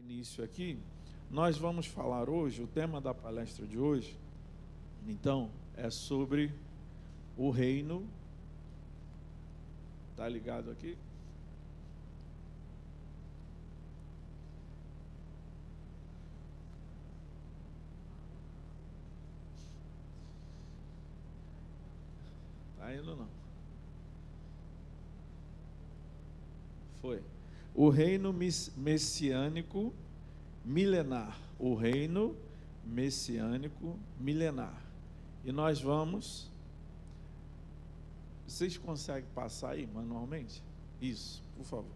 Início aqui, nós vamos falar hoje, o tema da palestra de hoje, então, é sobre o reino. Tá ligado aqui? Tá indo não? Foi. O reino messiânico milenar. O reino messiânico milenar. E nós vamos... Vocês conseguem passar aí manualmente? Isso, por favor.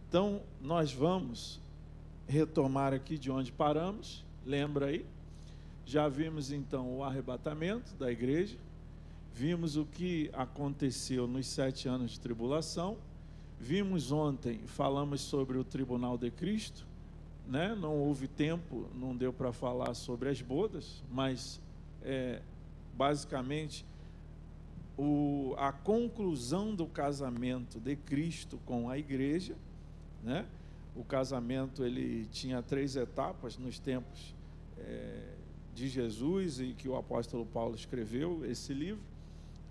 Então, nós vamos retomar aqui de onde paramos. Lembra aí? Já vimos então o arrebatamento da igreja. Vimos o que aconteceu nos 7 anos de tribulação. Vimos ontem, falamos sobre o tribunal de Cristo, né? Não houve tempo, não deu para falar sobre as bodas, mas basicamente a conclusão do casamento de Cristo com a igreja, né? O casamento ele tinha 3 etapas nos tempos de Jesus, e que o apóstolo Paulo escreveu esse livro,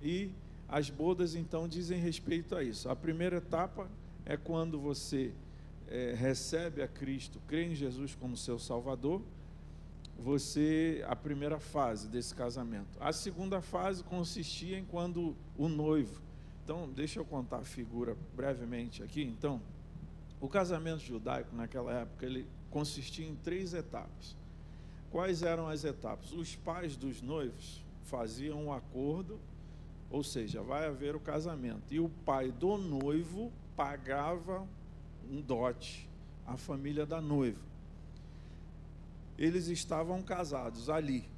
e as bodas, então, dizem respeito a isso. A primeira etapa é quando você recebe a Cristo, crê em Jesus como seu Salvador, a primeira fase desse casamento. A segunda fase consistia em quando o noivo... Então, deixa eu contar a figura brevemente aqui. Então, o casamento judaico, naquela época, ele consistia em 3 etapas. Quais eram as etapas? Os pais dos noivos faziam um acordo, ou seja, vai haver o casamento, e o pai do noivo pagava um dote à família da noiva. Eles estavam casados ali,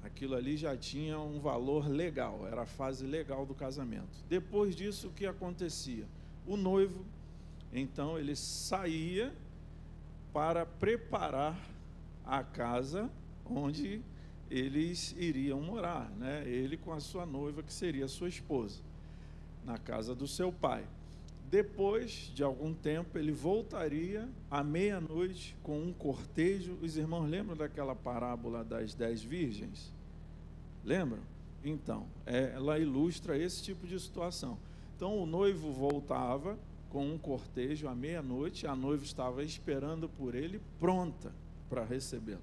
aquilo ali já tinha um valor legal, era a fase legal do casamento. Depois disso, o que acontecia? O noivo, então, ele saía para preparar a casa onde eles iriam morar, né? Ele com a sua noiva, que seria a sua esposa, na casa do seu pai. Depois de algum tempo, ele voltaria à meia-noite com um cortejo. Os irmãos lembram daquela parábola das 10 virgens? Lembram? Então, ela ilustra esse tipo de situação. Então, o noivo voltava com um cortejo à meia-noite, a noiva estava esperando por ele, pronta para recebê-lo.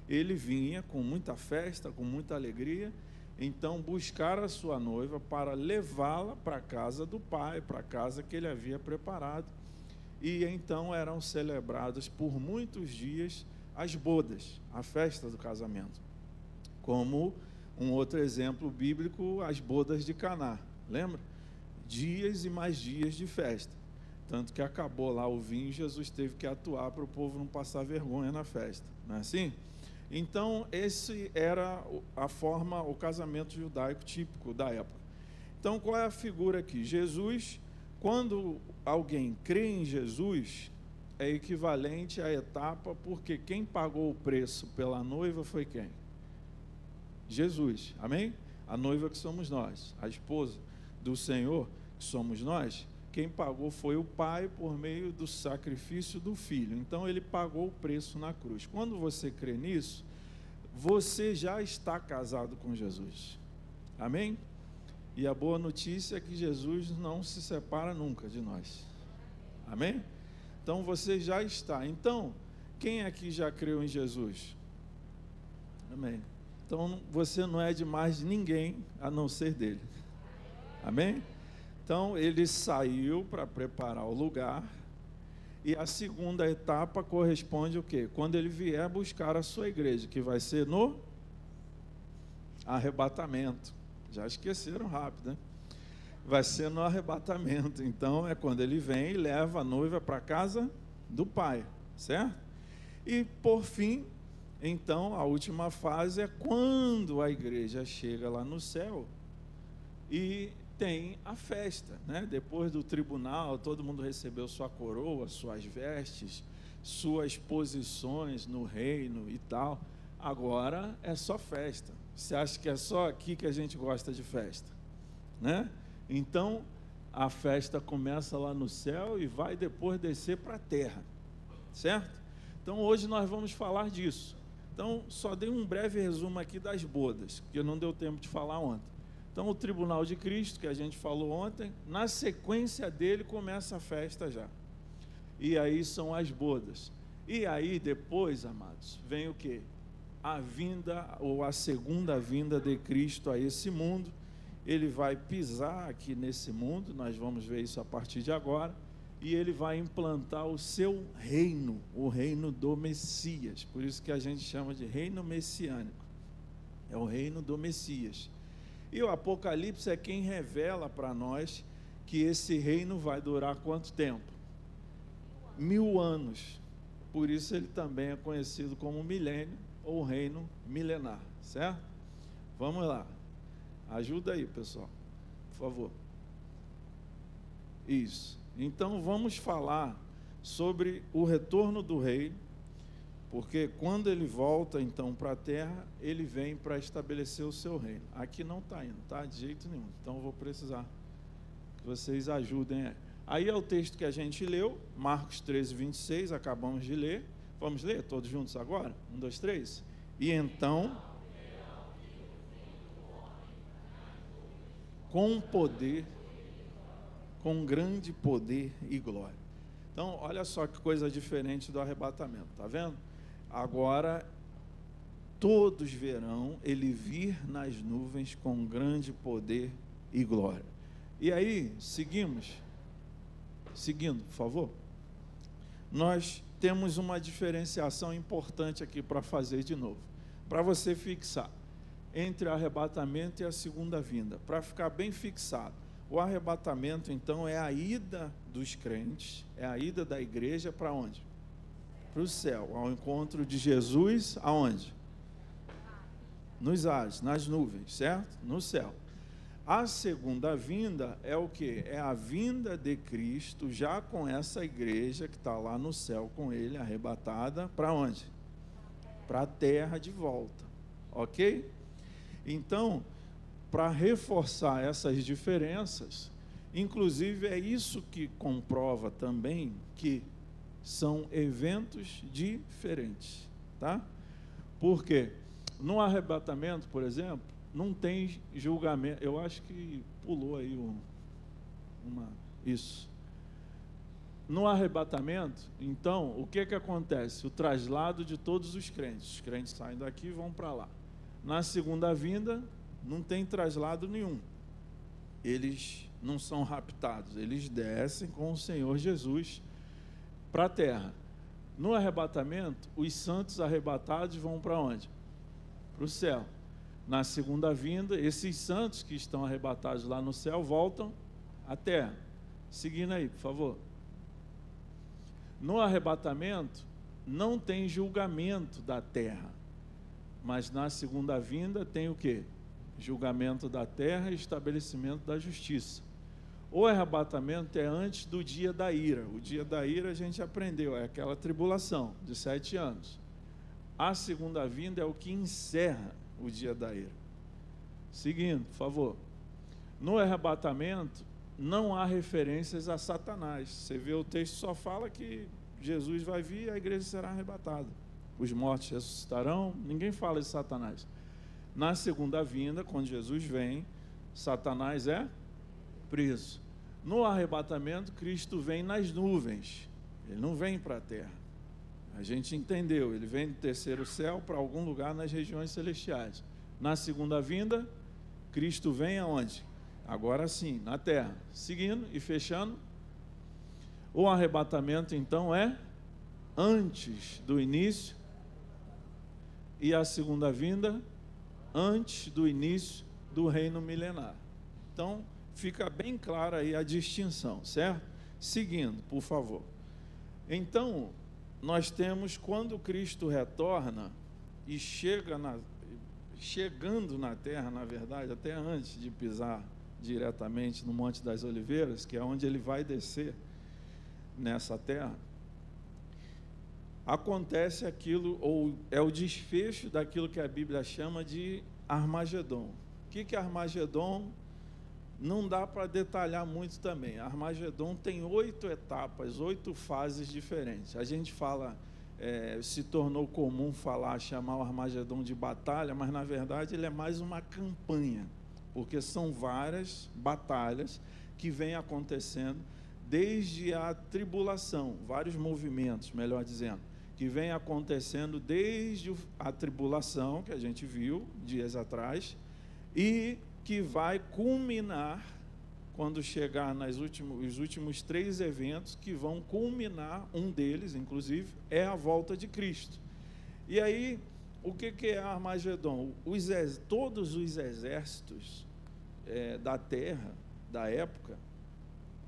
Ele vinha com muita festa, com muita alegria, então buscar a sua noiva para levá-la para a casa do pai, para a casa que ele havia preparado. E então eram celebradas por muitos dias as bodas, a festa do casamento. Como um outro exemplo bíblico, as bodas de Caná, lembra? Dias e mais dias de festa. Tanto que acabou lá o vinho, Jesus teve que atuar para o povo não passar vergonha na festa, não é assim? Então, esse era a forma, o casamento judaico típico da época. Então, qual é a figura aqui? Jesus, quando alguém crê em Jesus, é equivalente à etapa, porque quem pagou o preço pela noiva foi quem? Jesus, amém? A noiva que somos nós, a esposa do Senhor que somos nós, quem pagou foi o Pai por meio do sacrifício do Filho. Então, ele pagou o preço na cruz. Quando você crê nisso, você já está casado com Jesus. Amém? E a boa notícia é que Jesus não se separa nunca de nós. Amém? Então, você já está. Então, quem aqui já creu em Jesus? Amém? Então, você não é de mais ninguém a não ser dele. Amém? Então, ele saiu para preparar o lugar, e a segunda etapa corresponde o quê? Quando ele vier buscar a sua igreja, que vai ser no arrebatamento. Já esqueceram rápido, né? Vai ser no arrebatamento. Então, é quando ele vem e leva a noiva para a casa do pai, certo? E, por fim, então, a última fase é quando a igreja chega lá no céu e tem a festa, né? Depois do tribunal, todo mundo recebeu sua coroa, suas vestes, suas posições no reino e tal. Agora é só festa. Você acha que é só aqui que a gente gosta de festa, né? Então, a festa começa lá no céu e vai depois descer para a terra, certo? Então, hoje nós vamos falar disso. Então, só dei um breve resumo aqui das bodas, que não deu tempo de falar ontem. Então, o tribunal de Cristo, que a gente falou ontem, na sequência dele começa a festa já. E aí são as bodas. E aí depois, amados, vem o quê? A vinda, ou a segunda vinda de Cristo a esse mundo. Ele vai pisar aqui nesse mundo, nós vamos ver isso a partir de agora, e ele vai implantar o seu reino, o reino do Messias. Por isso que a gente chama de reino messiânico. É o reino do Messias. E o Apocalipse é quem revela para nós que esse reino vai durar quanto tempo? 1000 anos. Por isso ele também é conhecido como milênio ou reino milenar, certo? Vamos lá. Ajuda aí, pessoal, por favor. Isso. Então vamos falar sobre o retorno do rei, porque quando ele volta então para a terra, ele vem para estabelecer o seu reino. Aqui não está indo, tá? De jeito nenhum. Então eu vou precisar que vocês ajudem. Aí é o texto que a gente leu, Marcos 13, 26, acabamos de ler. Vamos ler todos juntos agora? 1, 2, 3. E então, com poder, com grande poder e glória. Então, olha só que coisa diferente do arrebatamento, tá vendo? Agora, todos verão ele vir nas nuvens com grande poder e glória. E aí, seguindo, por favor. Nós temos uma diferenciação importante aqui para fazer de novo, para você fixar entre o arrebatamento e a segunda vinda, para ficar bem fixado. O arrebatamento, então, é a ida dos crentes, é a ida da igreja para onde? Para o céu, ao encontro de Jesus, aonde? Nos ares, nas nuvens, certo? No céu. A segunda vinda é o quê? É a vinda de Cristo, já com essa igreja que está lá no céu com ele, arrebatada, para onde? Para a terra de volta, ok? Então, para reforçar essas diferenças, inclusive é isso que comprova também que são eventos diferentes, tá? Porque no arrebatamento, por exemplo, não tem julgamento. Eu acho que pulou aí isso. No arrebatamento, então, o que acontece? O traslado de todos os crentes. Os crentes saem daqui e vão para lá. Na segunda vinda, não tem traslado nenhum. Eles não são raptados. Eles descem com o Senhor Jesus para a terra. No arrebatamento, os santos arrebatados vão para onde? Para o céu. Na segunda vinda, esses santos que estão arrebatados lá no céu voltam à terra. Seguindo aí, por favor. No arrebatamento, não tem julgamento da terra. Mas na segunda vinda tem o quê? Julgamento da terra e estabelecimento da justiça. O arrebatamento é antes do dia da ira. O dia da ira a gente aprendeu, é aquela tribulação de 7 anos. A segunda vinda é o que encerra o dia da ira. Seguindo, por favor. No arrebatamento, não há referências a Satanás. Você vê o texto, só fala que Jesus vai vir e a igreja será arrebatada. Os mortos ressuscitarão, ninguém fala de Satanás. Na segunda vinda, quando Jesus vem, Satanás é preso. No arrebatamento, Cristo vem nas nuvens. Ele não vem para a terra. A gente entendeu, ele vem do terceiro céu para algum lugar nas regiões celestiais. Na segunda vinda, Cristo vem aonde? Agora sim, na terra. Seguindo e fechando, o arrebatamento então é antes do início, e a segunda vinda antes do início do reino milenar. Então, fica bem clara aí a distinção, certo? Seguindo, por favor. Então, nós temos quando Cristo retorna e chegando na terra, na verdade, até antes de pisar diretamente no Monte das Oliveiras, que é onde ele vai descer nessa terra, acontece aquilo, ou é o desfecho daquilo que a Bíblia chama de Armagedon. O que é Armagedon? Não dá para detalhar muito também. Armagedon tem 8 etapas, 8 fases diferentes. A gente fala se tornou comum chamar o Armagedon de batalha, mas na verdade ele é mais uma campanha, porque são várias batalhas que vêm acontecendo desde a tribulação, vários movimentos, melhor dizendo, que vêm acontecendo desde a tribulação, que a gente viu dias atrás, e que vai culminar quando chegar os últimos 3 eventos que vão culminar, um deles, inclusive, é a volta de Cristo. E aí, o que é Armagedon? Todos os exércitos da terra, da época,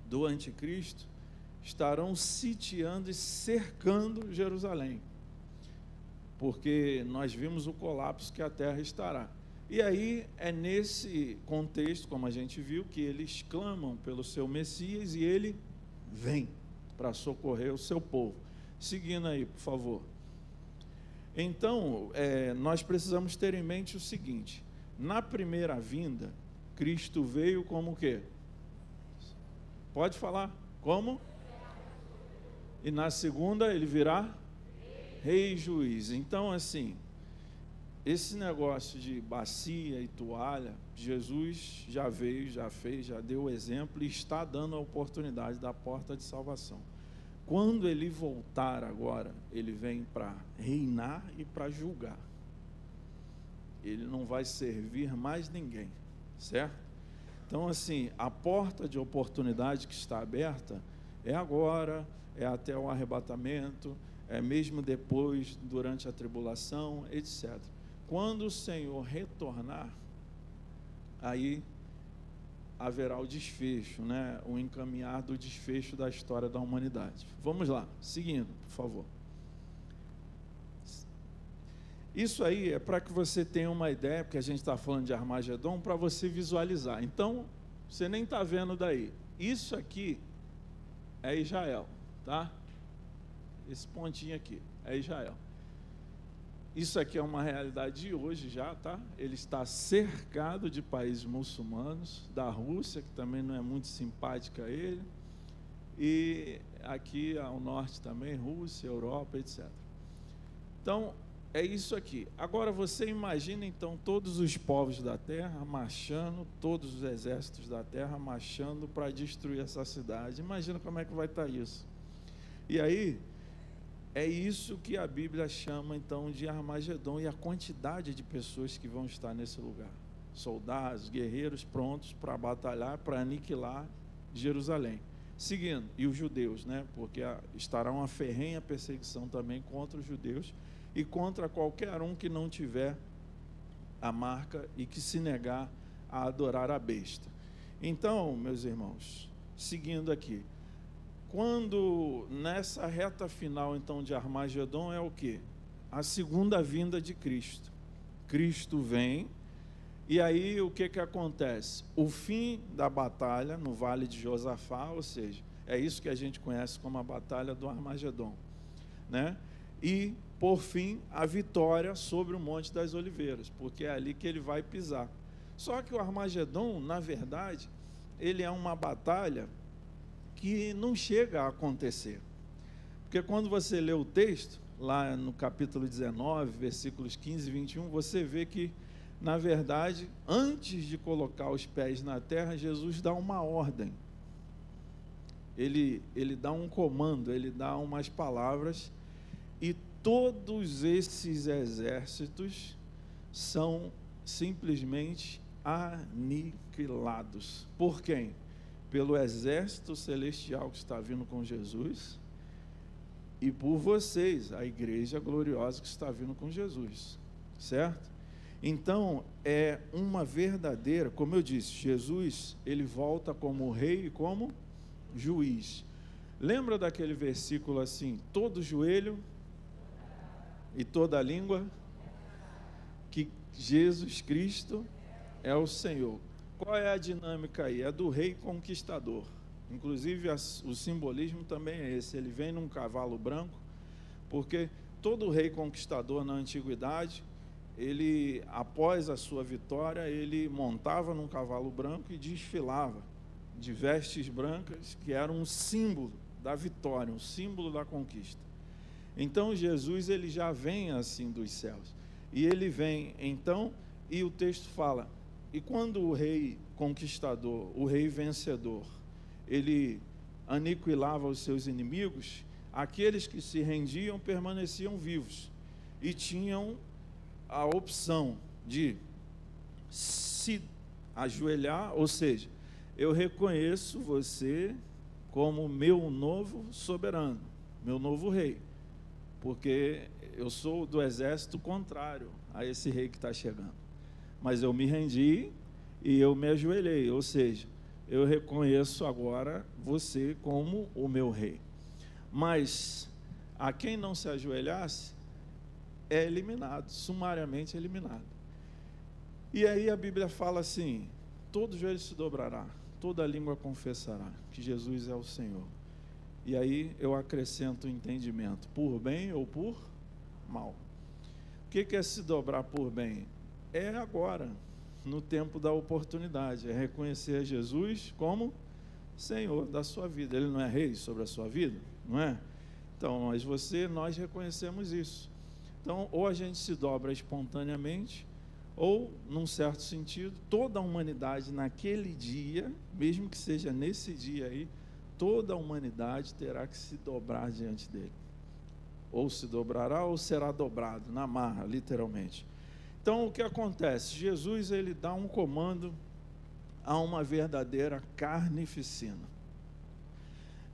do anticristo, estarão sitiando e cercando Jerusalém, porque nós vimos o colapso que a terra estará. E aí é nesse contexto, como a gente viu, que eles clamam pelo seu Messias e ele vem para socorrer o seu povo. Seguindo aí, por favor. Então, nós precisamos ter em mente o seguinte: na primeira vinda, Cristo veio como o quê? Pode falar? Como? E na segunda ele virá rei e juiz. Então, assim, esse negócio de bacia e toalha, Jesus já veio, já fez, já deu o exemplo e está dando a oportunidade da porta de salvação. Quando ele voltar agora, ele vem para reinar e para julgar. Ele não vai servir mais ninguém, certo? Então, assim, a porta de oportunidade que está aberta é agora, é até o arrebatamento, é mesmo depois, durante a tribulação, etc. Quando o Senhor retornar, aí haverá o desfecho, né? O encaminhar do desfecho da história da humanidade. Vamos lá, seguindo, por favor. Isso aí é para que você tenha uma ideia, porque a gente está falando de Armagedon, para você visualizar. Então, você nem está vendo daí. Isso aqui é Israel, tá? Esse pontinho aqui é Israel. Isso aqui é uma realidade de hoje já, tá? Ele está cercado de países muçulmanos, da Rússia, que também não é muito simpática a ele, e aqui ao norte também, Rússia, Europa, etc. Então, é isso aqui. Agora você imagina então todos os povos da terra marchando, todos os exércitos da terra marchando para destruir essa cidade. Imagina como é que vai estar isso. E aí, é isso que a Bíblia chama então de Armagedon, e a quantidade de pessoas que vão estar nesse lugar. Soldados, guerreiros prontos para batalhar, para aniquilar Jerusalém. Seguindo, e os judeus, né? Porque estará uma ferrenha perseguição também contra os judeus e contra qualquer um que não tiver a marca e que se negar a adorar a besta. Então, meus irmãos, seguindo aqui, quando nessa reta final então de Armagedon é o quê? A segunda vinda de Cristo. Cristo vem, e aí o que acontece? O fim da batalha no Vale de Josafá, ou seja, é isso que a gente conhece como a batalha do Armagedon, né? E por fim, a vitória sobre o Monte das Oliveiras, porque é ali que ele vai pisar. Só que o Armagedon, na verdade, ele é uma batalha que não chega a acontecer. Porque quando você lê o texto, lá no capítulo 19, versículos 15 e 21, você vê que, na verdade, antes de colocar os pés na terra, Jesus dá uma ordem. Ele dá um comando, ele dá umas palavras, e todos esses exércitos são simplesmente aniquilados. Por quem? Pelo exército celestial que está vindo com Jesus e por vocês, a igreja gloriosa que está vindo com Jesus, certo? Então, é uma verdadeira, como eu disse, Jesus, ele volta como rei e como juiz. Lembra daquele versículo assim, todo joelho e toda língua, que Jesus Cristo é o Senhor. Qual é a dinâmica aí? É do rei conquistador. Inclusive, o simbolismo também é esse. Ele vem num cavalo branco, porque todo rei conquistador na antiguidade, ele, após a sua vitória, ele montava num cavalo branco e desfilava de vestes brancas, que eram um símbolo da vitória, um símbolo da conquista. Então Jesus ele já vem assim dos céus. E ele vem então, e o texto fala, e quando o rei conquistador, o rei vencedor, ele aniquilava os seus inimigos, aqueles que se rendiam permaneciam vivos e tinham a opção de se ajoelhar, ou seja, eu reconheço você como meu novo soberano, meu novo rei, porque eu sou do exército contrário a esse rei que está chegando, mas eu me rendi e eu me ajoelhei, ou seja, eu reconheço agora você como o meu rei. Mas a quem não se ajoelhasse é eliminado, sumariamente eliminado. E aí a Bíblia fala assim, todo joelho se dobrará, toda língua confessará que Jesus é o Senhor. E aí eu acrescento o entendimento, por bem ou por mal. O que é se dobrar por bem? É agora, no tempo da oportunidade, é reconhecer Jesus como Senhor da sua vida. Ele não é rei sobre a sua vida, não é? Então, mas nós reconhecemos isso. Então, ou a gente se dobra espontaneamente, ou, num certo sentido, toda a humanidade naquele dia, mesmo que seja nesse dia aí, toda a humanidade terá que se dobrar diante dele. Ou se dobrará, ou será dobrado, na marra, literalmente. Então, o que acontece? Jesus, ele dá um comando a uma verdadeira carnificina.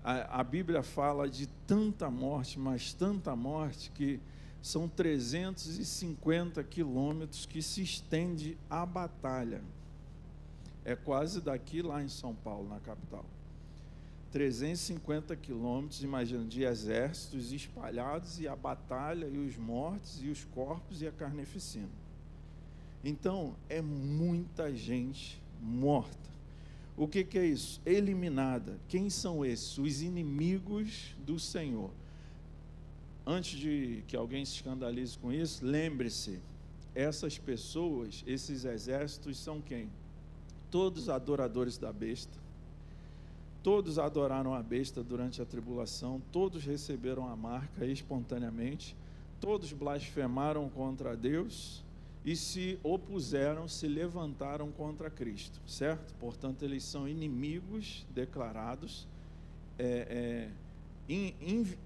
A Bíblia fala de tanta morte, mas tanta morte, que são 350 quilômetros que se estende a batalha. É quase daqui lá em São Paulo, na capital. 350 quilômetros, imagina, de exércitos espalhados, e a batalha, e os mortos, e os corpos, e a carnificina. Então, é muita gente morta. O que é isso? Eliminada. Quem são esses? Os inimigos do Senhor. Antes de que alguém se escandalize com isso, lembre-se, essas pessoas, esses exércitos são quem? Todos adoradores da besta. Todos adoraram a besta durante a tribulação, todos receberam a marca espontaneamente, todos blasfemaram contra Deus e se opuseram, se levantaram contra Cristo, certo? Portanto, eles são inimigos declarados,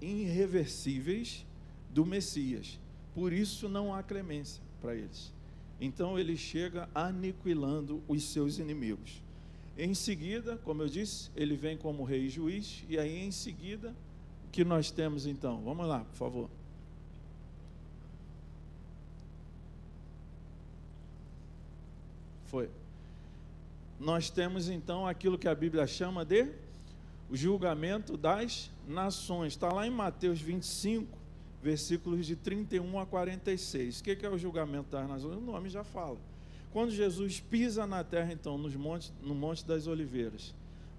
irreversíveis do Messias. Por isso não há clemência para eles. Então ele chega aniquilando os seus inimigos. Em seguida, como eu disse, ele vem como rei e juiz, e aí em seguida, o que nós temos então? Vamos lá, por favor. Foi. Nós temos então aquilo que a Bíblia chama de o julgamento das nações. Está lá em Mateus 25, versículos de 31 a 46. O que é o julgamento das nações? O nome já fala. Quando Jesus pisa na terra, então, no Monte das Oliveiras,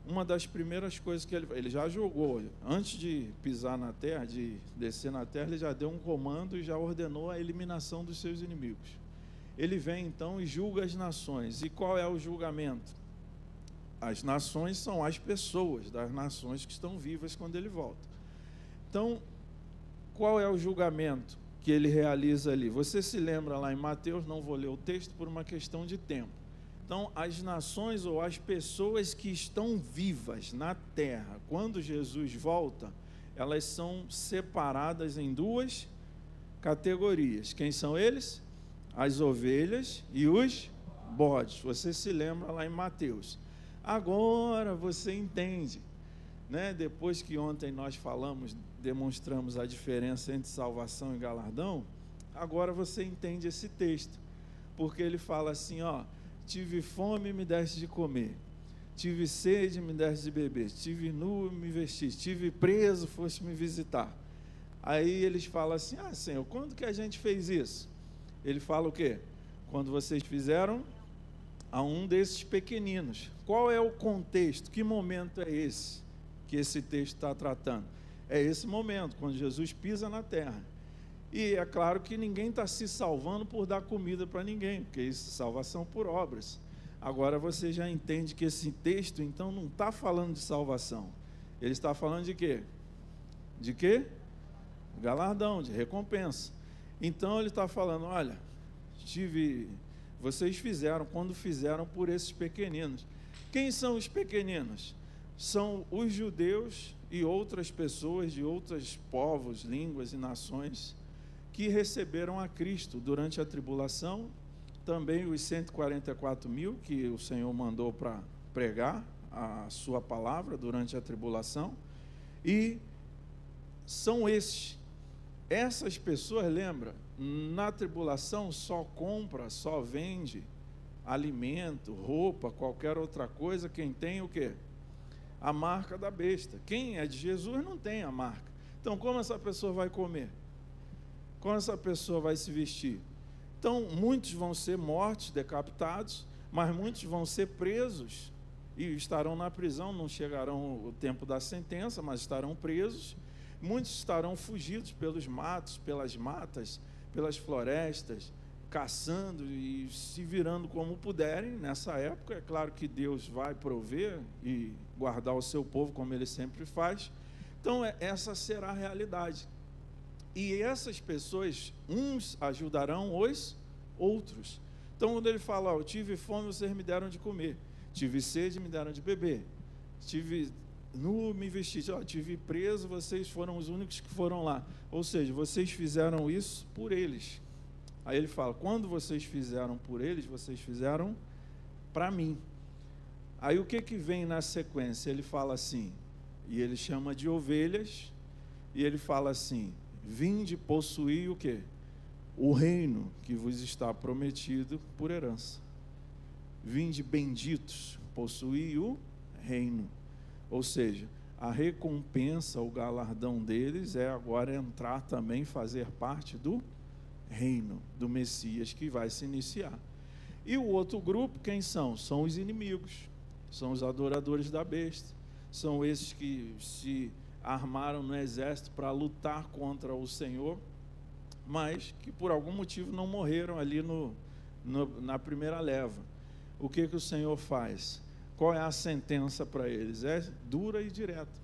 uma das primeiras coisas que ele já julgou, antes de pisar na terra, de descer na terra, ele já deu um comando e já ordenou a eliminação dos seus inimigos. Ele vem então e julga as nações. E qual é o julgamento? As nações são as pessoas das nações que estão vivas quando ele volta. Então, qual é o julgamento que ele realiza ali? Você se lembra lá em Mateus, não vou ler o texto por uma questão de tempo. Então, as nações ou as pessoas que estão vivas na terra, quando Jesus volta, elas são separadas em duas categorias. Quem são eles? As ovelhas e os bodes. Você se lembra lá em Mateus. Agora você entende, né? Depois que ontem nós demonstramos a diferença entre salvação e galardão, agora você entende esse texto, porque ele fala assim, ó, tive fome, me deste de comer, tive sede, me deste de beber, tive nu, me vestiste, tive preso, foste me visitar. Aí eles falam assim, Senhor, quando que a gente fez isso? Ele fala o quê? Quando vocês fizeram a um desses pequeninos. Qual é o contexto? Que momento é esse que esse texto está tratando? É esse momento, quando Jesus pisa na terra. E é claro que ninguém está se salvando por dar comida para ninguém, porque isso é salvação por obras. Agora você já entende que esse texto, então, não está falando de salvação. Ele está falando de quê? De quê? galardão, de recompensa. Então ele está falando, olha, vocês fizeram, quando fizeram por esses pequeninos. Quem são os pequeninos? São os judeus e outras pessoas de outros povos, línguas e nações que receberam a Cristo durante a tribulação, também os 144 mil que o Senhor mandou para pregar a sua palavra durante a tribulação, e são essas pessoas, lembra, na tribulação só compra, só vende alimento, roupa, qualquer outra coisa, quem tem o quê? A marca da besta. Quem é de Jesus não tem a marca. Então, como essa pessoa vai comer? Como essa pessoa vai se vestir? Então, muitos vão ser mortos, decapitados, mas muitos vão ser presos e estarão na prisão, não chegarão o tempo da sentença, mas estarão presos. Muitos estarão fugidos pelos matos, pelas matas, pelas florestas, caçando e se virando como puderem. Nessa época, é claro que Deus vai prover e guardar o seu povo, como Ele sempre faz. Então, essa será a realidade. E essas pessoas, uns ajudarão os outros. Então, quando ele fala, eu tive fome, vocês me deram de comer. Tive sede, me deram de beber. Tive nu, me vesti. Tive preso, vocês foram os únicos que foram lá. Ou seja, vocês fizeram isso por eles. Aí ele fala, quando vocês fizeram por eles, vocês fizeram para mim. Aí o que vem na sequência? Ele fala assim, e ele chama de ovelhas, e ele fala assim, vinde possuir o quê? O reino que vos está prometido por herança. Vinde benditos, possuir o reino. Ou seja, a recompensa, o galardão deles é agora entrar também, fazer parte do reino do Messias que vai se iniciar. E o outro grupo, quem são? São os inimigos, são os adoradores da besta, são esses que se armaram no exército para lutar contra o Senhor, mas que por algum motivo não morreram ali na primeira leva. O que o Senhor faz? Qual é a sentença para eles? É dura e direta.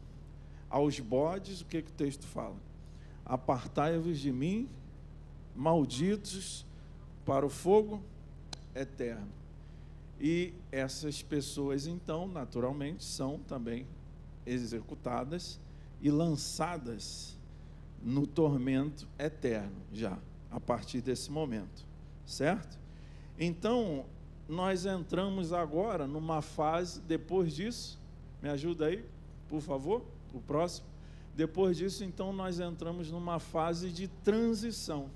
Aos bodes, o que o texto fala? Apartai-vos de mim, malditos, para o fogo eterno. E essas pessoas, então, naturalmente, são também executadas e lançadas no tormento eterno, já, a partir desse momento, certo? Então, nós entramos agora numa fase, depois disso, me ajuda aí, por favor, o próximo. Depois disso, então, nós entramos numa fase de transição.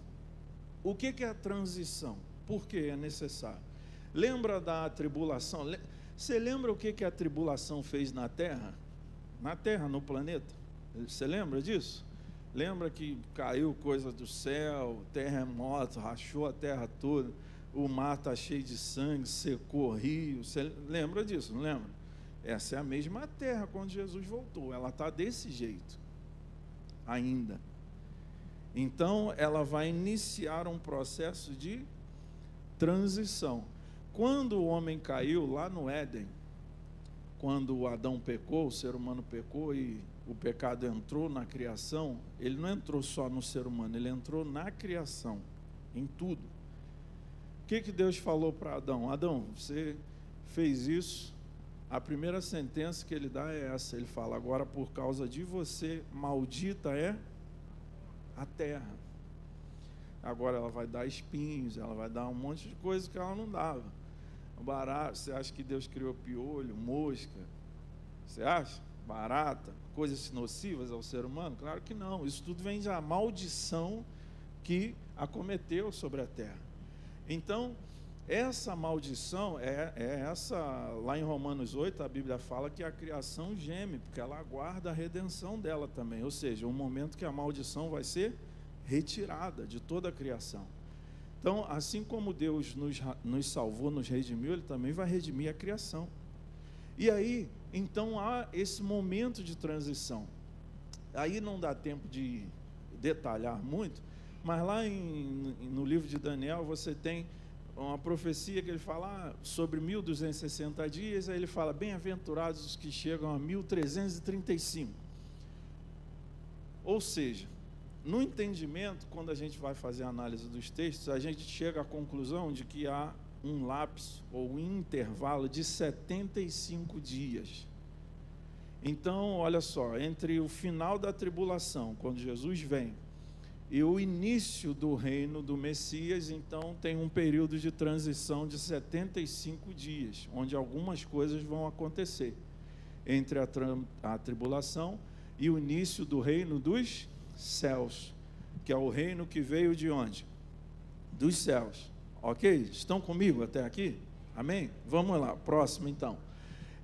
O que é a transição? Por que é necessário? Lembra da tribulação? Você lembra o que a tribulação fez na Terra? Na Terra, no planeta? Você lembra disso? Lembra que caiu coisa do céu, terremoto, rachou a terra toda, o mar está cheio de sangue, secou rio. Você lembra disso, não lembra? Essa é a mesma terra quando Jesus voltou, ela está desse jeito ainda. Então, ela vai iniciar um processo de transição. Quando o homem caiu lá no Éden, quando o Adão pecou, o ser humano pecou e o pecado entrou na criação, ele não entrou só no ser humano, ele entrou na criação, em tudo. O que Deus falou para Adão? Adão, você fez isso, a primeira sentença que ele dá é essa, ele fala, agora por causa de você, maldita é a terra. Agora ela vai dar espinhos, ela vai dar um monte de coisa que ela não dava. Barato, você acha que Deus criou piolho, mosca? Você acha? Barata, coisas nocivas ao ser humano? Claro que não, isso tudo vem da maldição que acometeu sobre a terra. Então, essa maldição é essa, lá em Romanos 8, a Bíblia fala que a criação geme, porque ela aguarda a redenção dela também, ou seja, um momento que a maldição vai ser retirada de toda a criação. Então, assim como Deus nos salvou, nos redimiu, Ele também vai redimir a criação. E aí, então, há esse momento de transição. Aí não dá tempo de detalhar muito, mas lá no livro de Daniel, você tem uma profecia que ele fala sobre 1260 dias, aí ele fala, bem-aventurados os que chegam a 1335. Ou seja, no entendimento, quando a gente vai fazer a análise dos textos, a gente chega à conclusão de que há um lapso ou um intervalo de 75 dias. Então, olha só, entre o final da tribulação, quando Jesus vem, e o início do reino do Messias, então tem um período de transição de 75 dias, onde algumas coisas vão acontecer entre a tribulação e o início do reino dos céus, que é o reino que veio de onde? Dos céus. Ok? Estão comigo até aqui? Amém? Vamos lá, próximo então.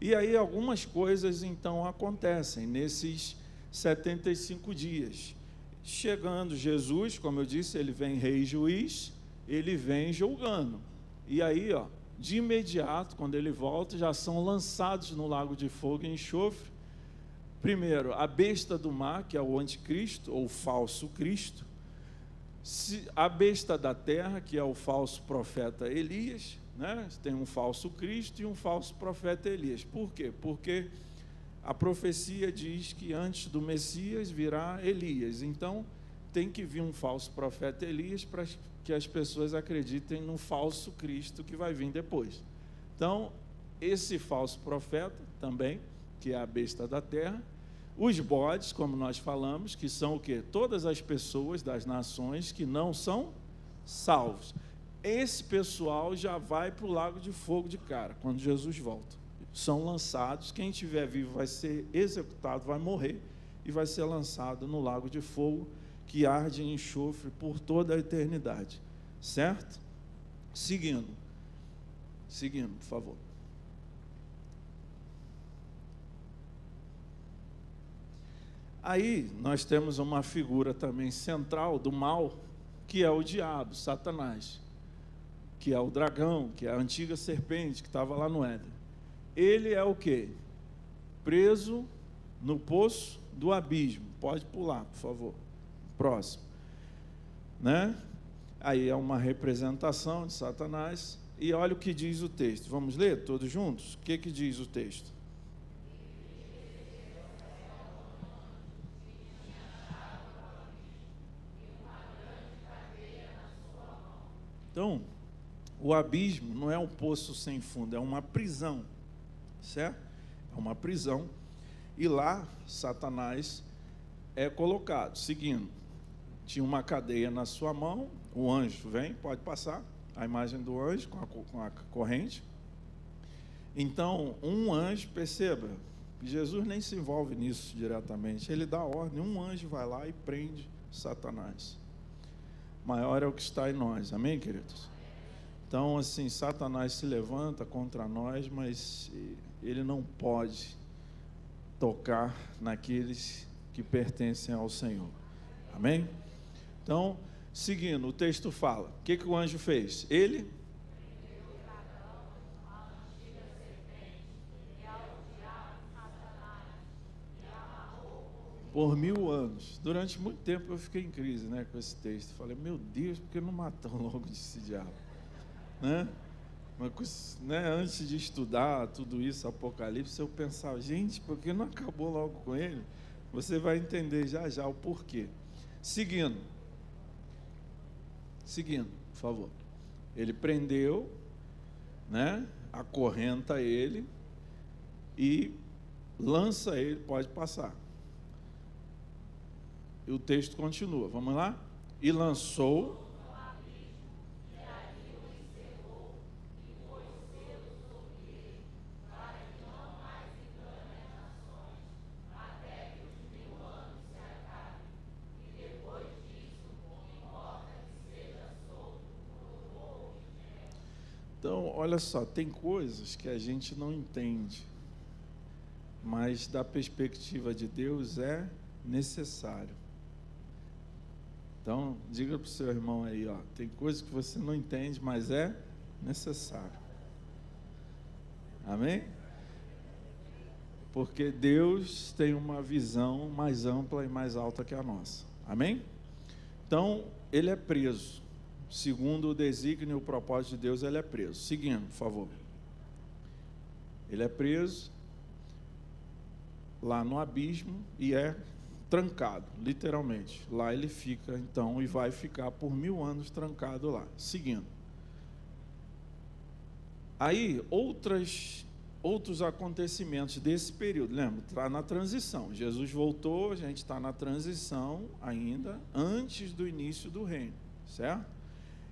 E aí algumas coisas então acontecem nesses 75 dias. Chegando Jesus, como eu disse, ele vem rei e juiz, ele vem julgando. E aí, ó, de imediato, quando ele volta, já são lançados no lago de fogo e enxofre. Primeiro, a besta do mar, que é o anticristo, ou falso Cristo. A besta da terra, que é o falso profeta Elias, né? Tem um falso Cristo e um falso profeta Elias. Por quê? Porque a profecia diz que antes do Messias virá Elias. Então, tem que vir um falso profeta Elias para que as pessoas acreditem no falso Cristo que vai vir depois. Então, esse falso profeta também, que é a besta da terra, os bodes, como nós falamos, que são o quê? Todas as pessoas das nações que não são salvos. Esse pessoal já vai para o lago de fogo de cara, quando Jesus volta. São lançados, quem estiver vivo vai ser executado, vai morrer, e vai ser lançado no lago de fogo, que arde em enxofre por toda a eternidade. Certo? Seguindo, por favor. Aí nós temos uma figura também central do mal, que é o diabo, Satanás, que é o dragão, que é a antiga serpente que estava lá no Éden. Ele é o quê? Preso no poço do abismo. Pode pular, por favor. Próximo. Né? Aí é uma representação de Satanás. E olha o que diz o texto. Vamos ler todos juntos? O que diz o texto? Então, o abismo não é um poço sem fundo, é uma prisão, certo? É uma prisão, e lá Satanás é colocado, seguindo, tinha uma cadeia na sua mão, o anjo vem, pode passar, a imagem do anjo com a corrente. Então, um anjo, perceba, Jesus nem se envolve nisso diretamente, ele dá ordem, um anjo vai lá e prende Satanás. Maior é o que está em nós, amém, queridos? Então, assim, Satanás se levanta contra nós, mas ele não pode tocar naqueles que pertencem ao Senhor, amém? Então, seguindo, o texto fala, o que o anjo fez? Ele por 1000 anos. Durante muito tempo eu fiquei em crise, né, com esse texto. Falei, meu Deus, por que não matam logo esse diabo? Né? Mas, né, antes de estudar tudo isso, Apocalipse, eu pensava, gente, por que não acabou logo com ele? Você vai entender já já o porquê. Seguindo, por favor. Ele prendeu, né, acorrenta ele e lança ele, pode passar. E o texto continua, vamos lá? E lançou Então, olha só, tem coisas que a gente não entende, mas da perspectiva de Deus é necessário. Então, diga para o seu irmão aí, ó, tem coisas que você não entende, mas é necessário. Amém? Porque Deus tem uma visão mais ampla e mais alta que a nossa. Amém? Então, ele é preso. Segundo o desígnio e o propósito de Deus, ele é preso. Seguindo, por favor. Ele é preso lá no abismo e é trancado, literalmente. Lá ele fica, então, e vai ficar por 1000 anos trancado lá, seguindo. Aí, outros acontecimentos desse período, lembra? Está na transição. Jesus voltou, a gente está na transição ainda, antes do início do reino, certo?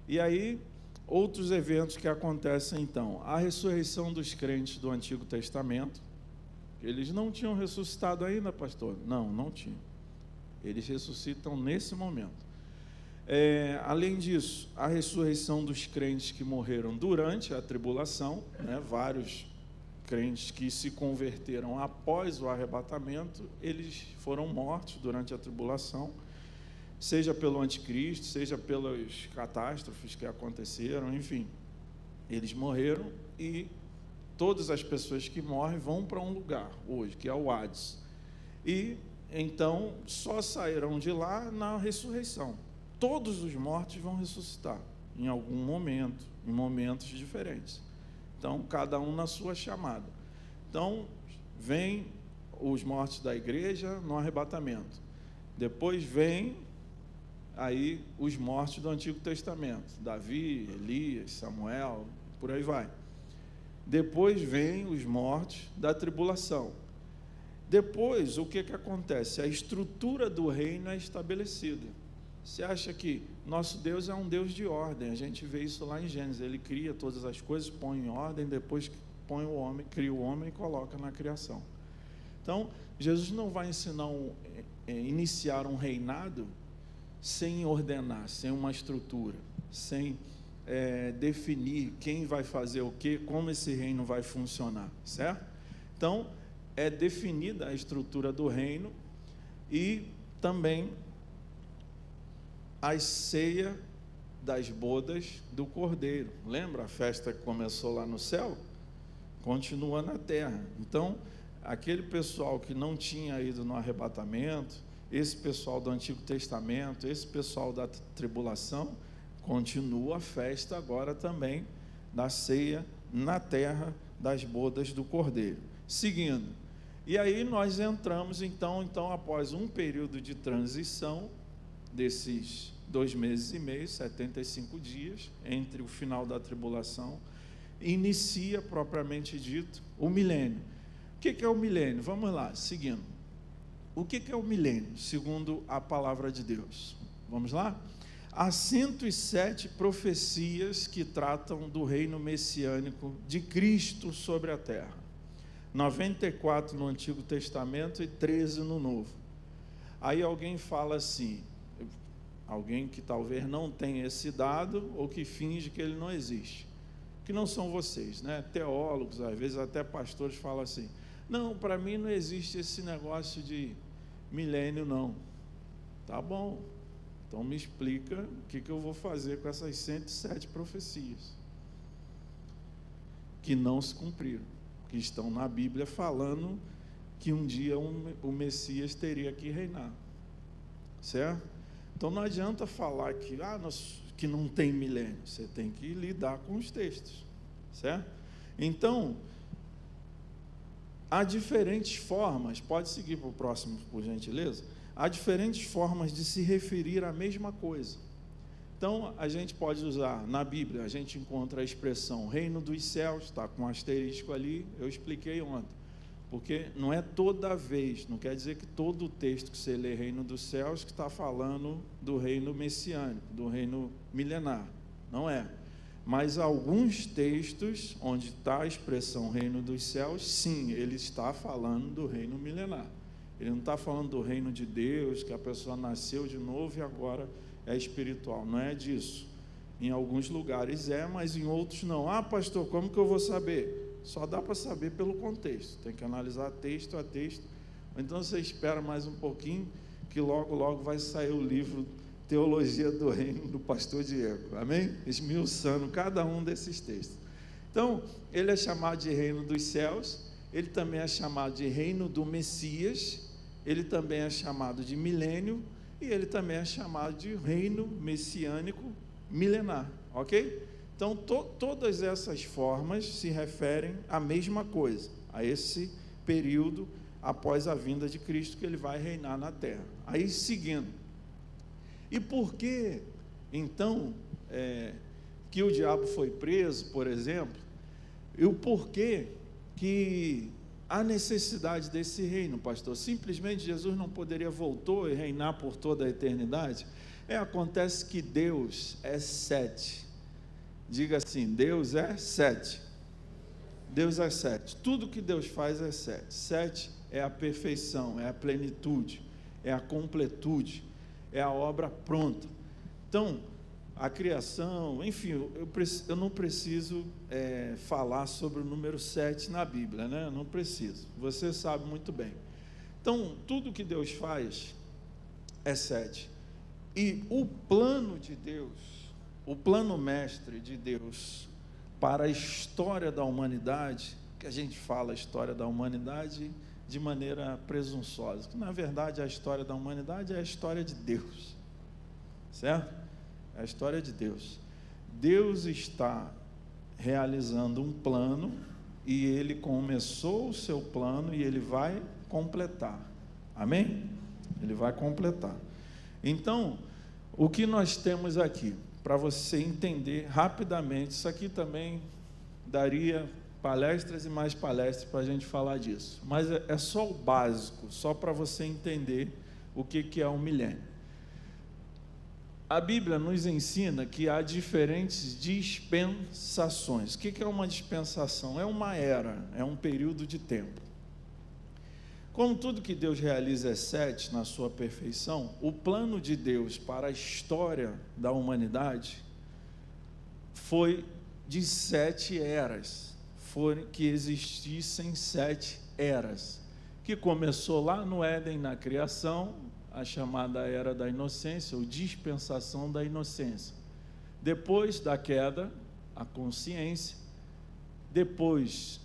E aí, outros eventos que acontecem então, a ressurreição dos crentes do Antigo Testamento. Eles não tinham ressuscitado ainda, pastor? Não tinham. Eles ressuscitam nesse momento. Além disso, a ressurreição dos crentes que morreram durante a tribulação, né? Vários crentes que se converteram após o arrebatamento, eles foram mortos durante a tribulação, seja pelo anticristo, seja pelas catástrofes que aconteceram, enfim, eles morreram, e todas as pessoas que morrem vão para um lugar hoje, que é o Hades, e então só sairão de lá na ressurreição. Todos os mortos vão ressuscitar em algum momento, em momentos diferentes. Então, cada um na sua chamada. Então, vem os mortos da igreja no arrebatamento. Depois vem aí os mortos do Antigo Testamento. Davi, Elias, Samuel, por aí vai. Depois vem os mortos da tribulação. Depois, o que acontece? A estrutura do reino é estabelecida. Você acha que nosso Deus é um Deus de ordem? A gente vê isso lá em Gênesis. Ele cria todas as coisas, põe em ordem, depois põe o homem, cria o homem e coloca na criação. Então, Jesus não vai iniciar um reinado sem ordenar, sem uma estrutura, sem definir quem vai fazer o quê, como esse reino vai funcionar, certo? Então, é definida a estrutura do reino e também a ceia das bodas do Cordeiro. Lembra a festa que começou lá no céu? Continua na terra. Então, aquele pessoal que não tinha ido no arrebatamento, esse pessoal do Antigo Testamento, esse pessoal da tribulação, continua a festa agora também da ceia na terra das bodas do Cordeiro. Seguindo. E aí nós entramos então após um período de transição, desses 2 meses e meio, 75 dias, entre o final da tribulação, inicia, propriamente dito, o milênio. O que é o milênio? Vamos lá, seguindo. O que é o milênio, segundo a palavra de Deus? Vamos lá? Há 107 profecias que tratam do reino messiânico de Cristo sobre a terra. 94 no Antigo Testamento e 13 no Novo. Aí alguém fala assim, alguém que talvez não tenha esse dado ou que finge que ele não existe, que não são vocês, né? Teólogos, às vezes até pastores falam assim, não, para mim não existe esse negócio de milênio não. Tá bom, então me explica o que eu vou fazer com essas 107 profecias que não se cumpriram, que estão na Bíblia falando que um dia o Messias teria que reinar, certo? Então não adianta falar que não tem milênio, você tem que lidar com os textos, certo? Então, há diferentes formas, pode seguir para o próximo, por gentileza? Há diferentes formas de se referir à mesma coisa. Então, a gente pode usar, na Bíblia, a gente encontra a expressão reino dos céus, está com um asterisco ali, eu expliquei ontem. Porque não é toda vez, não quer dizer que todo o texto que você lê reino dos céus que está falando do reino messiânico, do reino milenar, não é. Mas alguns textos onde está a expressão reino dos céus, sim, ele está falando do reino milenar. Ele não está falando do reino de Deus, que a pessoa nasceu de novo e agora é espiritual, não é disso. Em alguns lugares mas em outros não. Pastor, como que eu vou saber? Só dá para saber pelo contexto, tem que analisar texto a texto. Então você espera mais um pouquinho, que logo vai sair o livro Teologia do Reino do pastor Diego, amém? Esmiuçando cada um desses textos. Então, ele é chamado de reino dos céus, ele também é chamado de reino do Messias, ele também é chamado de milênio, e ele também é chamado de reino messiânico milenar, ok? Então, todas essas formas se referem à mesma coisa, a esse período após a vinda de Cristo, que ele vai reinar na terra. Aí, seguindo. E por que, então, que o diabo foi preso, por exemplo, e o porquê que há necessidade desse reino, pastor? Simplesmente Jesus não poderia voltar e reinar por toda a eternidade? Acontece que Deus é 7. Diga assim: Deus é 7. Deus é 7. Tudo que Deus faz é 7. 7 é a perfeição, é a plenitude, é a completude, é a obra pronta. Então, a criação, enfim, eu não preciso falar sobre o número 7 na Bíblia, né? Eu não preciso, você sabe muito bem. Então, tudo que Deus faz é 7. E o plano de Deus, o plano mestre de Deus para a história da humanidade, que a gente fala a história da humanidade de maneira presunçosa, que na verdade a história da humanidade é a história de Deus, certo? É a história de Deus. Deus está realizando um plano, e Ele começou o seu plano e Ele vai completar, amém? Ele vai completar. Então, o que nós temos aqui, para você entender rapidamente, isso aqui também daria palestras e mais palestras para a gente falar disso, mas é só o básico, só para você entender o que é um milênio. A Bíblia nos ensina que há diferentes dispensações. O que é uma dispensação? É uma era, é um período de tempo. Como tudo que Deus realiza é 7 na sua perfeição, o plano de Deus para a história da humanidade foi de 7 eras, que existissem 7 eras, que começou lá no Éden, na criação, a chamada era da inocência, ou dispensação da inocência. Depois da queda, a consciência. Depois,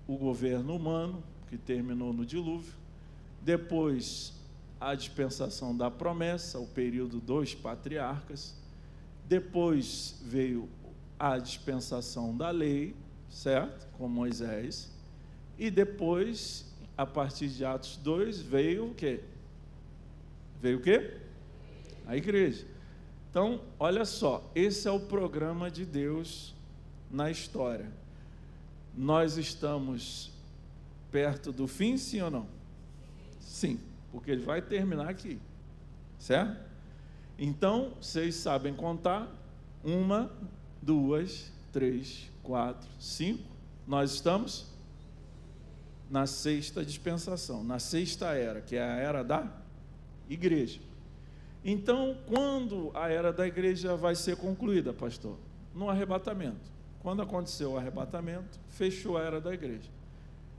o governo humano, que terminou no dilúvio. Depois, a dispensação da promessa, o período dos patriarcas. Depois veio a dispensação da lei, certo? Com Moisés. E depois, a partir de Atos 2, veio o quê? Veio o quê? A igreja. Então, olha só, esse é o programa de Deus na história. Nós estamos perto do fim, sim ou não? Sim, porque ele vai terminar aqui, certo? Então, vocês sabem contar: 1, 2, 3, 4, 5. Nós estamos na 6ª dispensação, na 6ª era, que é a era da igreja. Então, quando a era da igreja vai ser concluída, pastor? No arrebatamento. Quando aconteceu o arrebatamento, fechou a era da igreja.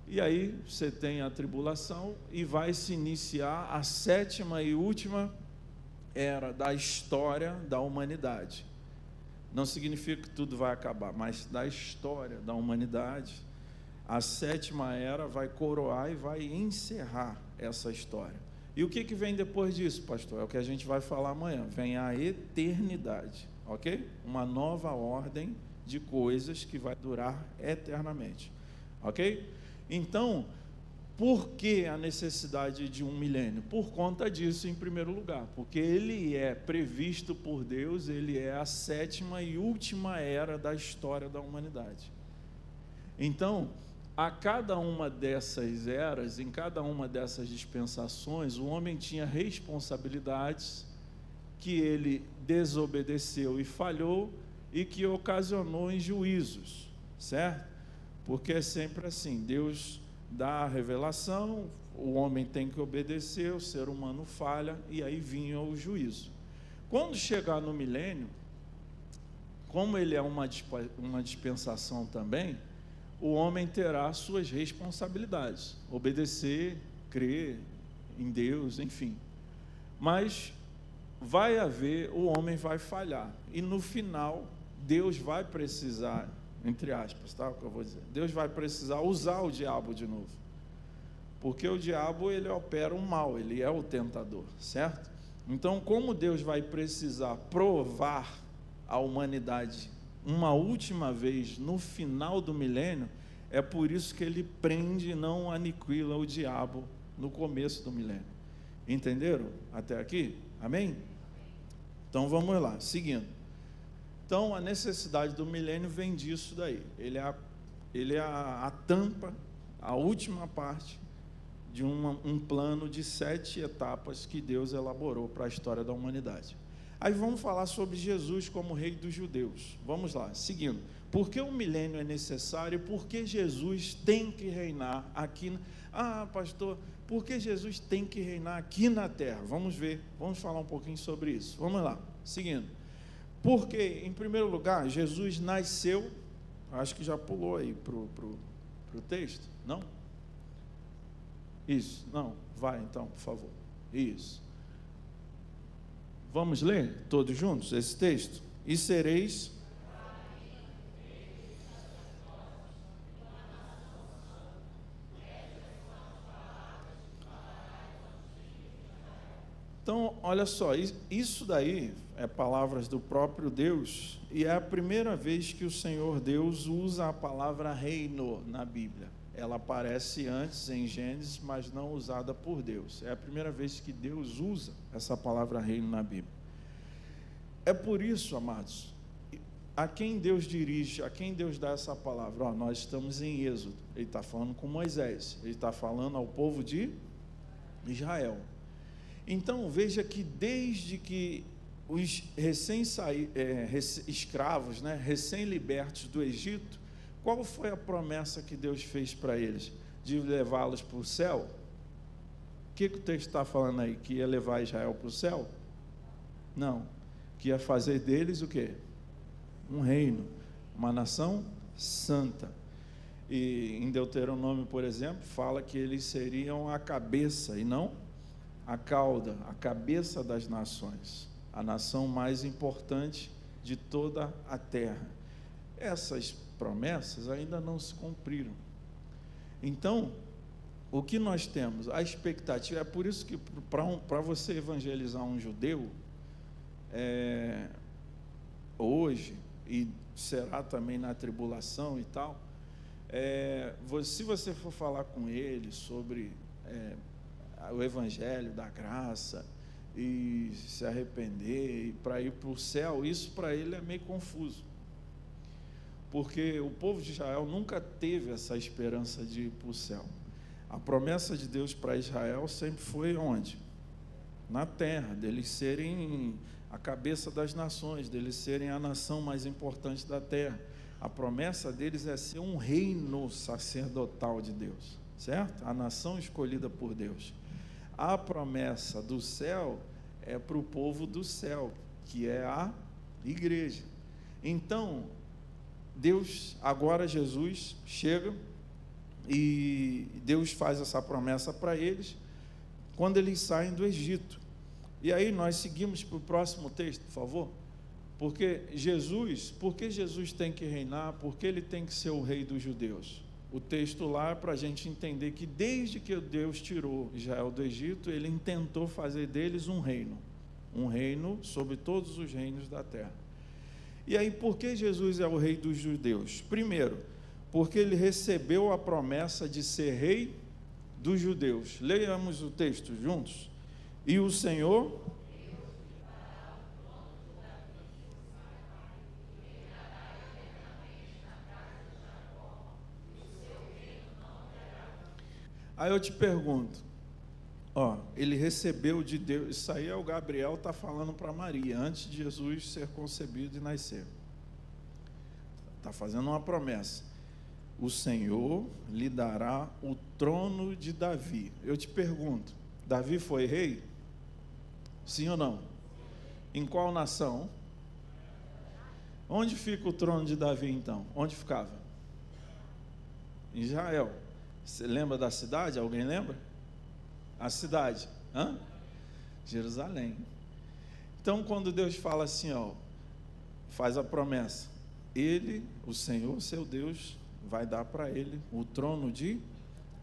E aí você tem a tribulação e vai se iniciar a 7ª e última era da história da humanidade. Não significa que tudo vai acabar, mas da história da humanidade, a 7ª era vai coroar e vai encerrar essa história. E o que vem depois disso, pastor? É o que a gente vai falar amanhã. Vem a eternidade, ok? Uma nova ordem de coisas que vai durar eternamente, ok? Então, por que a necessidade de um milênio? Por conta disso, em primeiro lugar, porque ele é previsto por Deus, ele é a 7ª e última era da história da humanidade. Então, a cada uma dessas eras, em cada uma dessas dispensações, o homem tinha responsabilidades que ele desobedeceu e falhou e que ocasionou em juízos, certo? Porque é sempre assim, Deus dá a revelação, o homem tem que obedecer, o ser humano falha, e aí vinha o juízo. Quando chegar no milênio, como ele é uma dispensação também, o homem terá suas responsabilidades, obedecer, crer em Deus, enfim. Mas vai haver, o homem vai falhar, e no final, Deus vai precisar, entre aspas, tá? O que eu vou dizer, Deus vai precisar usar o diabo de novo, porque o diabo, ele opera o mal, ele é o tentador, certo? Então, como Deus vai precisar provar a humanidade uma última vez no final do milênio, É por isso que ele prende e não aniquila o diabo no começo do milênio. Entenderam até aqui? Amém? Então vamos lá, seguindo. Então a necessidade do milênio vem disso daí. Ele é a tampa, a última parte de um plano de 7 etapas que Deus elaborou para a história da humanidade. Aí vamos falar sobre Jesus como rei dos judeus. Vamos lá, seguindo. Por que o milênio é necessário? Por que Jesus tem que reinar aqui? Pastor, por que Jesus tem que reinar aqui na terra? Vamos ver, vamos falar um pouquinho sobre isso. Vamos lá, seguindo. Porque, em primeiro lugar, Jesus nasceu, acho que já pulou aí para o texto, não? Isso, não, vai então, por favor. Isso. Vamos ler todos juntos esse texto? E sereis... Então, olha só, isso daí é palavras do próprio Deus, e é a primeira vez que o Senhor Deus usa a palavra reino na Bíblia. Ela aparece antes em Gênesis, mas não usada por Deus. É a primeira vez que Deus usa essa palavra reino na Bíblia. É por isso, amados, a quem Deus dirige, a quem Deus dá essa palavra? Nós estamos em Êxodo, ele está falando com Moisés, ele está falando ao povo de Israel. Então, veja que desde que os escravos, recém-libertos do Egito, qual foi a promessa que Deus fez para eles? De levá-los para o céu? O que o texto está falando aí? Que ia levar Israel para o céu? Não. Que ia fazer deles o quê? Um reino, uma nação santa. E em Deuteronômio, por exemplo, fala que eles seriam a cabeça e não a cauda, a cabeça das nações, a nação mais importante de toda a terra. Essas promessas ainda não se cumpriram. Então, o que nós temos? A expectativa, é por isso que para você evangelizar um judeu, hoje, e será também na tribulação e tal, se você for falar com ele sobre o evangelho da graça, e se arrepender, e para ir para o céu, isso para ele é meio confuso, porque o povo de Israel nunca teve essa esperança de ir para o céu. A promessa de Deus para Israel sempre foi onde? Na terra, deles serem a cabeça das nações, deles serem a nação mais importante da terra. A promessa deles é ser um reino sacerdotal de Deus, certo? A nação escolhida por Deus. A promessa do céu é para o povo do céu, que é a igreja. Então, agora Jesus chega e Deus faz essa promessa para eles quando eles saem do Egito. E aí nós seguimos para o próximo texto, por favor. Por que Jesus tem que reinar? Porque ele tem que ser o rei dos judeus. O texto lá é para a gente entender que desde que Deus tirou Israel do Egito, ele intentou fazer deles um reino sobre todos os reinos da terra. E aí, por que Jesus é o rei dos judeus? Primeiro, porque ele recebeu a promessa de ser rei dos judeus. Leiamos o texto juntos. E o Senhor... Aí eu te pergunto, ele recebeu de Deus, isso aí é o Gabriel está falando para Maria, antes de Jesus ser concebido e nascer. Está fazendo uma promessa. O Senhor lhe dará o trono de Davi. Eu te pergunto, Davi foi rei? Sim ou não? Em qual nação? Onde fica o trono de Davi então? Onde ficava? Em Israel. Você lembra da cidade? Alguém lembra? A cidade? Jerusalém. Então, quando Deus fala assim, faz a promessa, ele, o Senhor, seu Deus, vai dar para ele o trono de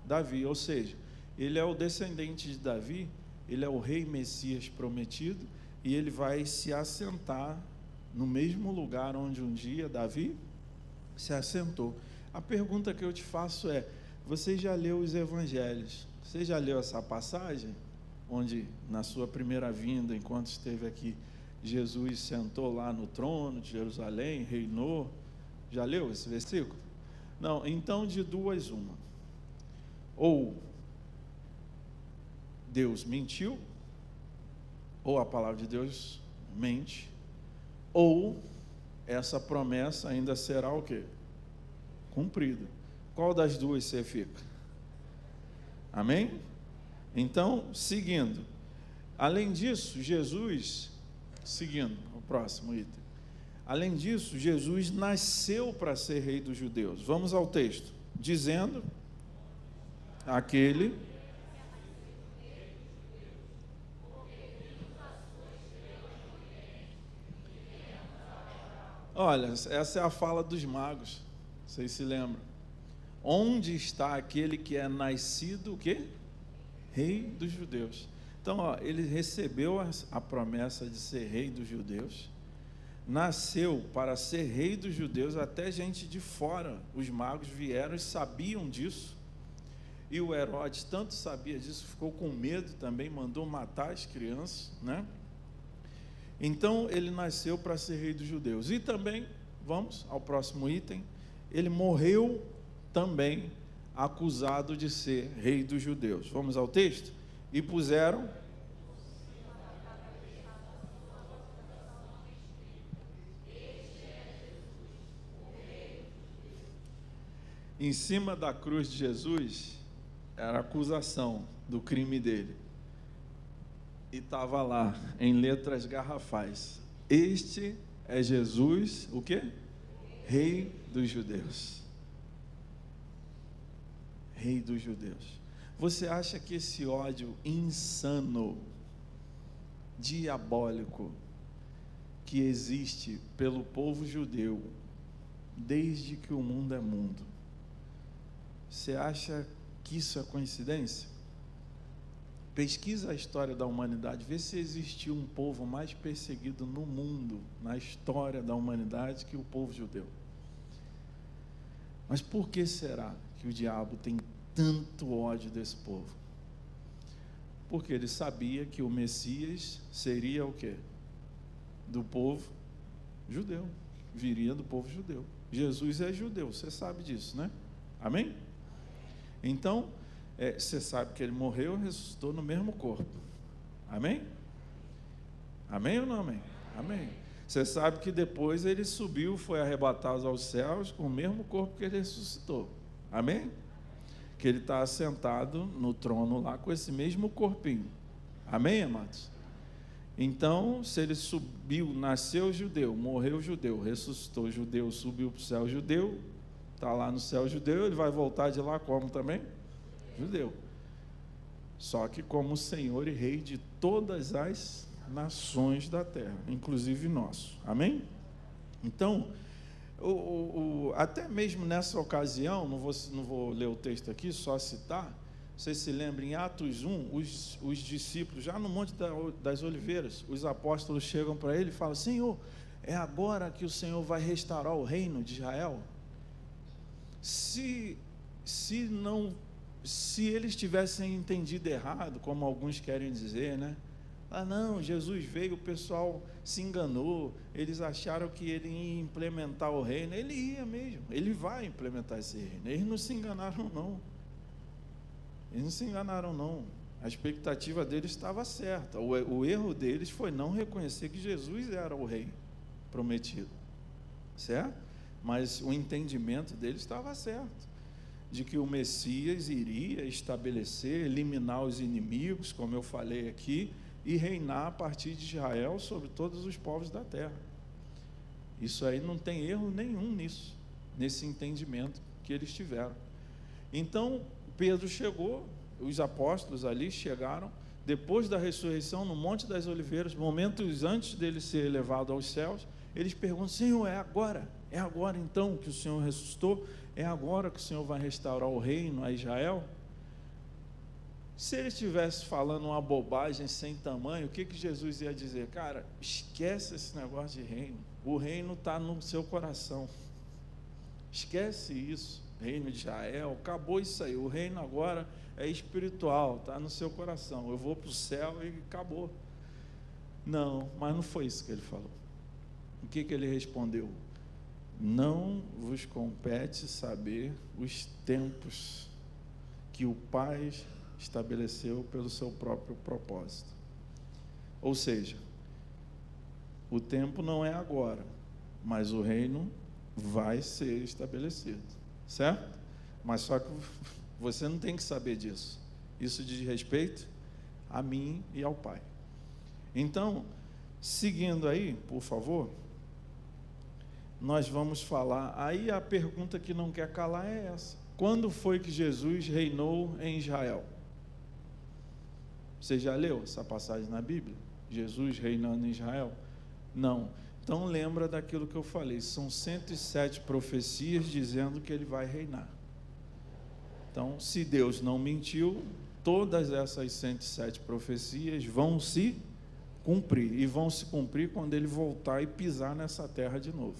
Davi, ou seja, ele é o descendente de Davi, ele é o rei Messias prometido, e ele vai se assentar no mesmo lugar onde um dia Davi se assentou. A pergunta que eu te faço é: você já leu os evangelhos? Você já leu essa passagem? Onde, na sua primeira vinda, enquanto esteve aqui, Jesus sentou lá no trono de Jerusalém, reinou. Já leu esse versículo? Não, então de duas uma. Ou Deus mentiu, ou a palavra de Deus mente, ou essa promessa ainda será o quê? Cumprida. Qual das duas você fica? Amém? Então, seguindo. Além disso, Jesus, seguindo o próximo item. Além disso, Jesus nasceu para ser rei dos judeus. Vamos ao texto. Dizendo, aquele... Olha, essa é a fala dos magos. Vocês se lembram? Onde está aquele que é nascido, o quê? Rei dos judeus. Então, ó, ele recebeu a promessa de ser rei dos judeus, nasceu para ser rei dos judeus, até gente de fora, os magos vieram e sabiam disso, e o Herodes tanto sabia disso, ficou com medo também, mandou matar as crianças, né? Então, ele nasceu para ser rei dos judeus. E também, vamos ao próximo item, ele morreu também acusado de ser rei dos judeus. Vamos ao texto? E puseram... Em cima da cruz de Jesus, era a acusação do crime dele. E estava lá, em letras garrafais: este é Jesus, o quê? Rei dos judeus. Rei dos judeus. Você acha que esse ódio insano, diabólico, que existe pelo povo judeu, desde que o mundo é mundo, você acha que isso é coincidência? Pesquisa a história da humanidade, vê se existiu um povo mais perseguido no mundo, na história da humanidade, que o povo judeu. Mas por que será que o diabo tem tanto ódio desse povo? Porque ele sabia que o Messias seria o quê? Do povo judeu, viria do povo judeu. Jesus é judeu, você sabe disso, né? Amém? Então, você sabe que ele morreu e ressuscitou no mesmo corpo. Amém? Amém ou não amém? Amém. Você sabe que depois ele subiu, foi arrebatado aos céus com o mesmo corpo que ele ressuscitou. Amém? Que ele está assentado no trono lá com esse mesmo corpinho. Amém, amados? Então, se ele subiu, nasceu judeu, morreu judeu, ressuscitou judeu, subiu para o céu judeu, está lá no céu judeu, ele vai voltar de lá como também? Judeu. Só que como Senhor e Rei de todas as nações da terra, inclusive nosso. Amém? Então, até mesmo nessa ocasião, não vou ler o texto aqui, só citar, vocês se lembram, em Atos 1, os discípulos, já no Monte das Oliveiras, os apóstolos chegam para ele e falam: Senhor, é agora que o Senhor vai restaurar o reino de Israel? Se eles tivessem entendido errado, como alguns querem dizer, né? Ah, não, Jesus veio, o pessoal se enganou, eles acharam que ele ia implementar o reino. Ele ia mesmo, ele vai implementar esse reino. Eles não se enganaram, não. Eles não se enganaram, não. A expectativa deles estava certa. O erro deles foi não reconhecer que Jesus era o rei prometido, certo? Mas o entendimento deles estava certo, de que o Messias iria estabelecer, eliminar os inimigos, como eu falei aqui, e reinar a partir de Israel sobre todos os povos da terra. Isso aí não tem erro nenhum nisso, nesse entendimento que eles tiveram. Então, Pedro chegou, os apóstolos ali chegaram, depois da ressurreição, no Monte das Oliveiras, momentos antes dele ser elevado aos céus, eles perguntam: Senhor, é agora então que o Senhor ressuscitou? É agora que o Senhor vai restaurar o reino a Israel? Se ele estivesse falando uma bobagem sem tamanho, o que Jesus ia dizer? Cara, esquece esse negócio de reino. O reino está no seu coração. Esquece isso, reino de Israel, acabou isso aí, o reino agora é espiritual, está no seu coração, eu vou para o céu e acabou. Não, mas não foi isso que ele falou. O que ele respondeu? Não vos compete saber os tempos que o Pai estabeleceu pelo seu próprio propósito. Ou seja, o tempo não é agora, mas o reino vai ser estabelecido, certo? Mas só que você não tem que saber disso. Isso diz respeito a mim e ao Pai. Então, seguindo aí, por favor, nós vamos falar. Aí a pergunta que não quer calar é essa: quando foi que Jesus reinou em Israel? Você já leu essa passagem na Bíblia? Jesus reinando em Israel? Não. Então lembra daquilo que eu falei, são 107 profecias dizendo que ele vai reinar. Então, se Deus não mentiu, todas essas 107 profecias vão se cumprir, e vão se cumprir quando ele voltar e pisar nessa terra de novo.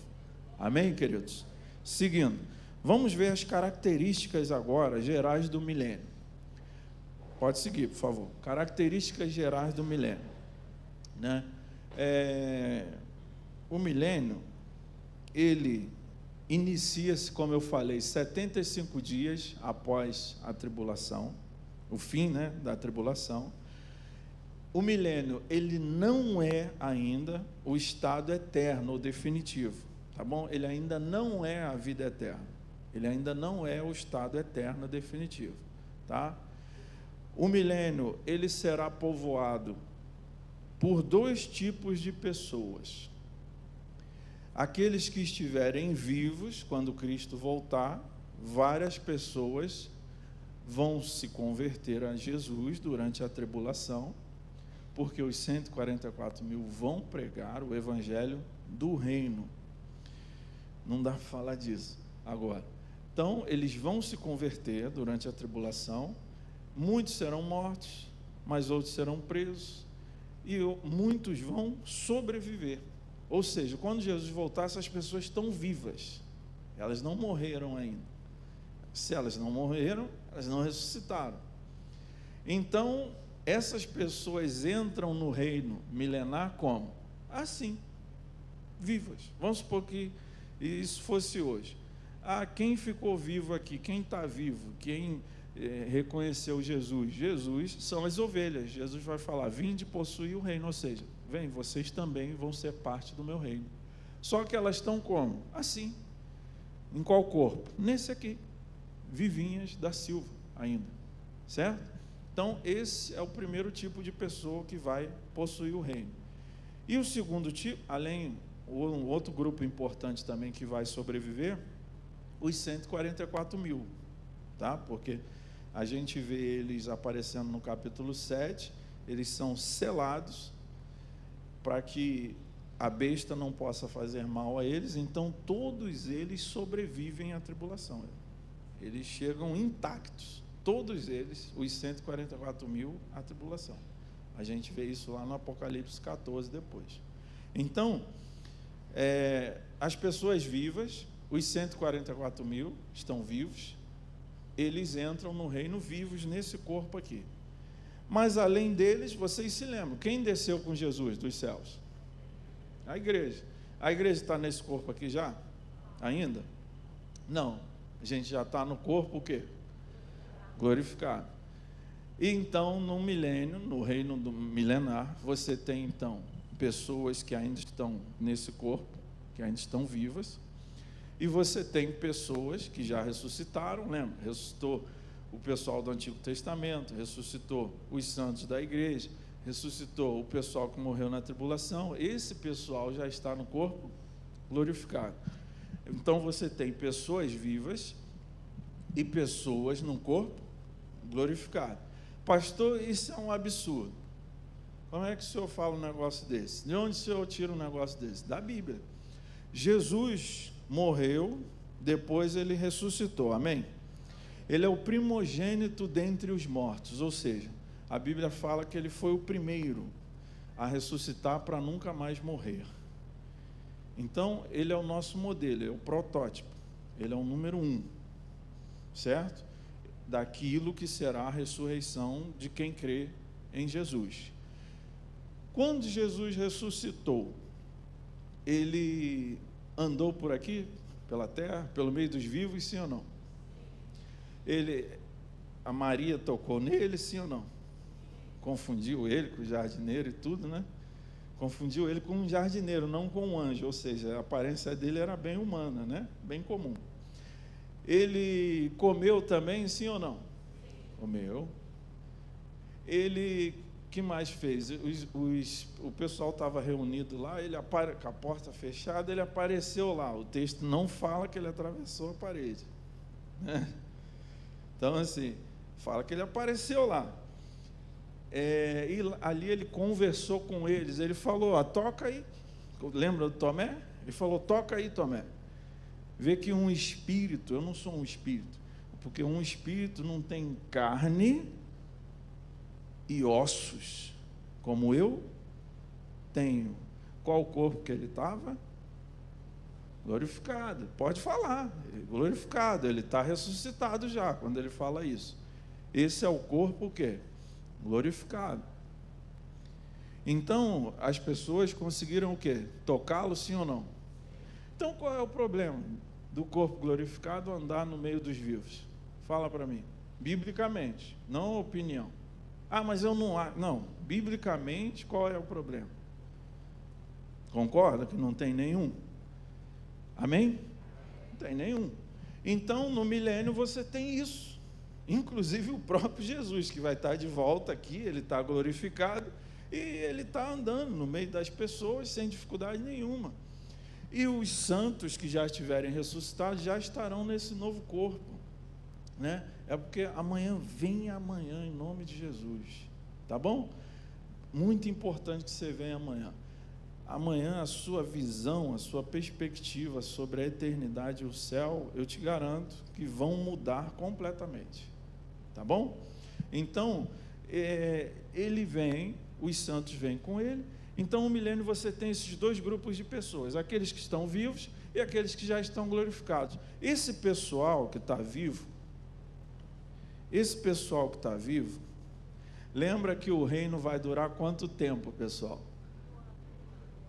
Amém, queridos? Seguindo, vamos ver as características agora gerais do milênio. Pode seguir, por favor. Características gerais do milênio, né? O milênio, ele inicia-se, como eu falei, 75 dias após a tribulação, o fim, né, da tribulação. O milênio, ele não é ainda o estado eterno ou definitivo, tá bom? Ele ainda não é a vida eterna, ele ainda não é o estado eterno definitivo, tá? O milênio, ele será povoado por dois tipos de pessoas: aqueles que estiverem vivos quando Cristo voltar. Várias pessoas vão se converter a Jesus durante a tribulação, porque os 144 mil vão pregar o evangelho do reino. Não dá para falar disso agora. Então, eles vão se converter durante a tribulação. Muitos serão mortos, mas outros serão presos, e muitos vão sobreviver. Ou seja, quando Jesus voltar, essas pessoas estão vivas, elas não morreram ainda. Se elas não morreram, elas não ressuscitaram. Então, essas pessoas entram no reino milenar como? Assim, vivas. Vamos supor que isso fosse hoje. Quem ficou vivo aqui? Quem está vivo? Quem reconheceu Jesus? Jesus são as ovelhas. Jesus vai falar: vinde possuir o reino, ou seja, vem, vocês também vão ser parte do meu reino. Só que elas estão como? Assim. Em qual corpo? Nesse aqui, vivinhas da Silva ainda, certo? Então esse é o primeiro tipo de pessoa que vai possuir o reino. E o segundo tipo, além, um outro grupo importante também que vai sobreviver, os 144 mil, tá? Porque a gente vê eles aparecendo no capítulo 7, eles são selados para que a besta não possa fazer mal a eles. Então todos eles sobrevivem à tribulação, eles chegam intactos, todos eles, os 144 mil, à tribulação. A gente vê isso lá no Apocalipse 14 depois. Então, as pessoas vivas, os 144 mil estão vivos, eles entram no reino vivos nesse corpo aqui. Mas além deles, vocês se lembram, quem desceu com Jesus dos céus? A igreja. A igreja está nesse corpo aqui já? Ainda? Não. A gente já está no corpo o quê? Glorificado. E então, no milênio, no reino do milenar, você tem então pessoas que ainda estão nesse corpo, que ainda estão vivas, e você tem pessoas que já ressuscitaram. Lembra? Ressuscitou o pessoal do Antigo Testamento, ressuscitou os santos da igreja, ressuscitou o pessoal que morreu na tribulação. Esse pessoal já está no corpo glorificado. Então você tem pessoas vivas e pessoas no corpo glorificado. Pastor, isso é um absurdo. Como é que o senhor fala um negócio desse? De onde o senhor tira um negócio desse? Da Bíblia. Jesus morreu, depois ele ressuscitou, amém? Ele é o primogênito dentre os mortos, ou seja, a Bíblia fala que ele foi o primeiro a ressuscitar para nunca mais morrer. Então, ele é o nosso modelo, é o protótipo. Ele é o número 1, certo? Daquilo que será a ressurreição de quem crê em Jesus. Quando Jesus ressuscitou, ele andou por aqui, pela terra, pelo meio dos vivos, sim ou não? A Maria tocou nele, sim ou não? Confundiu ele com o jardineiro e tudo, né? Confundiu ele com um jardineiro, não com um anjo, ou seja, a aparência dele era bem humana, né? Bem comum. Ele comeu também, sim ou não? Comeu. Ele, que mais fez? O pessoal estava reunido lá, com a porta fechada, ele apareceu lá. O texto não fala que ele atravessou a parede, né? Então, assim, fala que ele apareceu lá. E ali ele conversou com eles. Ele falou: toca aí. Lembra do Tomé? Ele falou: toca aí, Tomé. Vê que um espírito, eu não sou um espírito, porque um espírito não tem carne e ossos, como eu tenho. Qual o corpo que ele estava? Glorificado. Pode falar, glorificado. Ele está ressuscitado já, quando ele fala isso. Esse é o corpo o quê? Glorificado. Então, as pessoas conseguiram o quê? Tocá-lo, sim ou não? Então, qual é o problema do corpo glorificado andar no meio dos vivos? Fala para mim. Biblicamente, não opinião. Mas eu não... Não, biblicamente, qual é o problema? Concorda que não tem nenhum? Amém? Não tem nenhum. Então, no milênio você tem isso. Inclusive o próprio Jesus, que vai estar de volta aqui, ele está glorificado, e ele está andando no meio das pessoas sem dificuldade nenhuma. E os santos que já estiverem ressuscitados já estarão nesse novo corpo, né? É porque amanhã, em nome de Jesus, tá bom? Muito importante que você venha amanhã. Amanhã a sua visão, a sua perspectiva sobre a eternidade e o céu, eu te garanto que vão mudar completamente, tá bom? Então, ele vem, os santos vêm com ele. Então, no milênio você tem esses dois grupos de pessoas, aqueles que estão vivos e aqueles que já estão glorificados. Esse pessoal que está vivo, lembra que o reino vai durar quanto tempo, pessoal?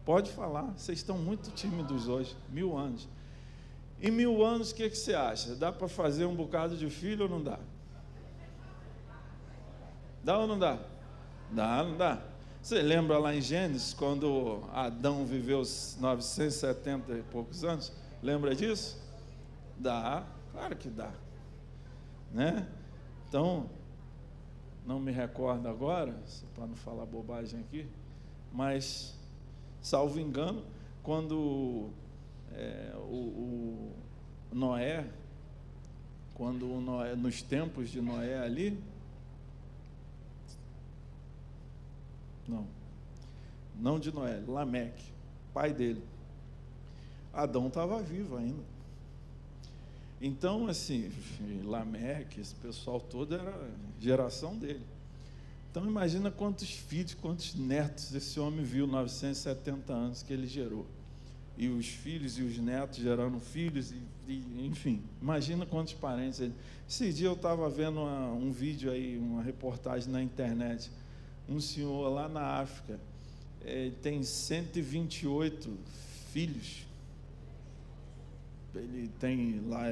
Pode falar, vocês estão muito tímidos hoje. 1000 anos. Em 1000 anos, o que você acha? Dá para fazer um bocado de filho ou não dá? Dá ou não dá? Dá, não dá? Você lembra lá em Gênesis, quando Adão viveu 970 e poucos anos? Lembra disso? Dá, claro que dá, né? Então, não me recordo agora, para não falar bobagem aqui, mas, salvo engano, quando Noé, nos tempos de Noé ali, não de Noé, Lameque, pai dele, Adão estava vivo ainda. Então, assim, Lameque, esse pessoal todo era geração dele. Então, imagina quantos filhos, quantos netos esse homem viu, 970 anos que ele gerou. E os filhos e os netos gerando filhos, enfim, imagina quantos parentes ele... Esse dia eu estava vendo um vídeo aí, uma reportagem na internet, um senhor lá na África, tem 128 filhos. Ele tem lá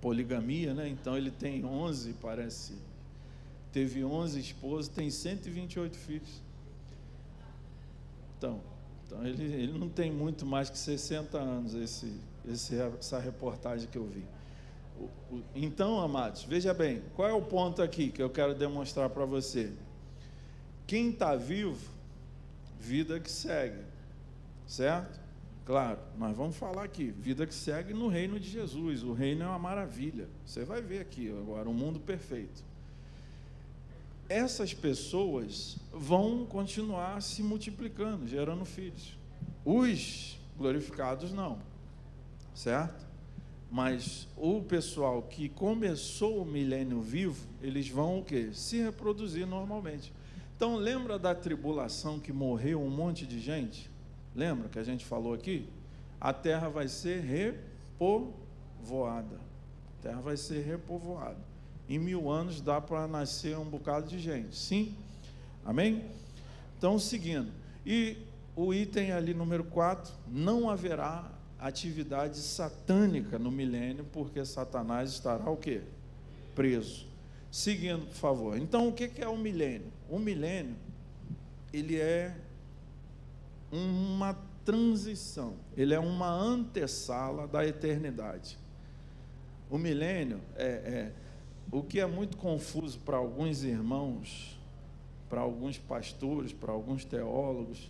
poligamia, né? Então ele tem 11, parece. Teve 11 esposas, tem 128 filhos. Então ele não tem muito mais que 60 anos, essa reportagem que eu vi. Então, amados, veja bem, qual é o ponto aqui que eu quero demonstrar para você? Quem está vivo, vida que segue, certo? Claro, nós vamos falar aqui, vida que segue no reino de Jesus. O reino é uma maravilha, você vai ver aqui agora, um mundo perfeito. Essas pessoas vão continuar se multiplicando, gerando filhos. Os glorificados não, certo? Mas o pessoal que começou o milênio vivo, eles vão o quê? Se reproduzir normalmente. Então, lembra da tribulação que morreu um monte de gente? Lembra que a gente falou aqui? A terra vai ser repovoada. A terra vai ser repovoada. Em 1000 anos dá para nascer um bocado de gente. Sim? Amém? Então, seguindo. E o item ali, número 4, não haverá atividade satânica no milênio, porque Satanás estará o quê? Preso. Seguindo, por favor. Então, o que é o milênio? O milênio, ele é uma transição, ele é uma antessala da eternidade. O milênio o que é muito confuso para alguns irmãos, para alguns pastores, para alguns teólogos,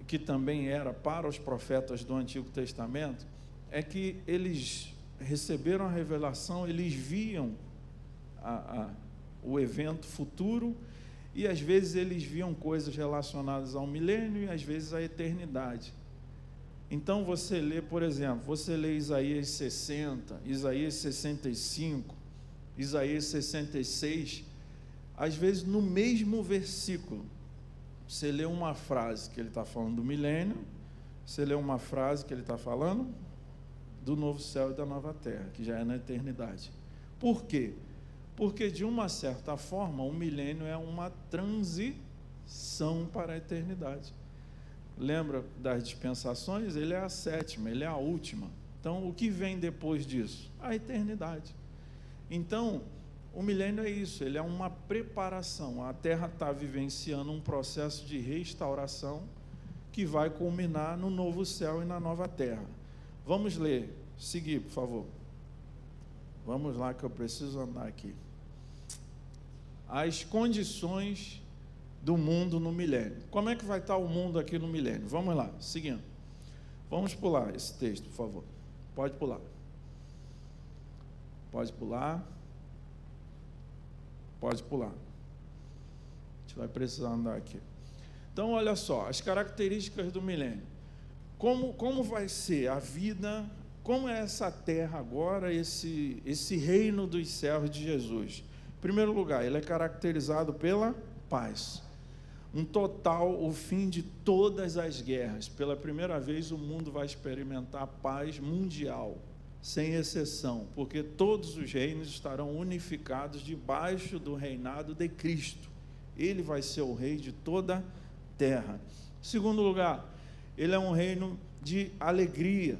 que também era para os profetas do Antigo Testamento, é que eles receberam a revelação, eles viam o evento futuro, e às vezes eles viam coisas relacionadas ao milênio e às vezes à eternidade. Então você lê, por exemplo, você lê Isaías 60, Isaías 65, Isaías 66, às vezes no mesmo versículo, você lê uma frase que ele está falando do milênio, você lê uma frase que ele está falando do novo céu e da nova terra, que já é na eternidade. Por quê? Porque, de uma certa forma, o milênio é uma transição para a eternidade. Lembra das dispensações? Ele é a 7ª, ele é a última. Então, o que vem depois disso? A eternidade. Então, o milênio é isso, ele é uma preparação. A Terra está vivenciando um processo de restauração que vai culminar no novo céu e na nova terra. Vamos ler, seguir, por favor. Vamos lá que eu preciso andar aqui. As condições do mundo no milênio. Como é que vai estar o mundo aqui no milênio? Vamos lá, seguindo. Vamos pular esse texto, por favor. Pode pular. Pode pular. Pode pular. A gente vai precisar andar aqui. Então, olha só, as características do milênio. Como vai ser a vida, como é essa terra agora, esse reino dos céus de Jesus? Em primeiro lugar, ele é caracterizado pela paz. O fim de todas as guerras. Pela primeira vez o mundo vai experimentar paz mundial, sem exceção, porque todos os reinos estarão unificados debaixo do reinado de Cristo. Ele vai ser o rei de toda a terra. Em segundo lugar, ele é um reino de alegria.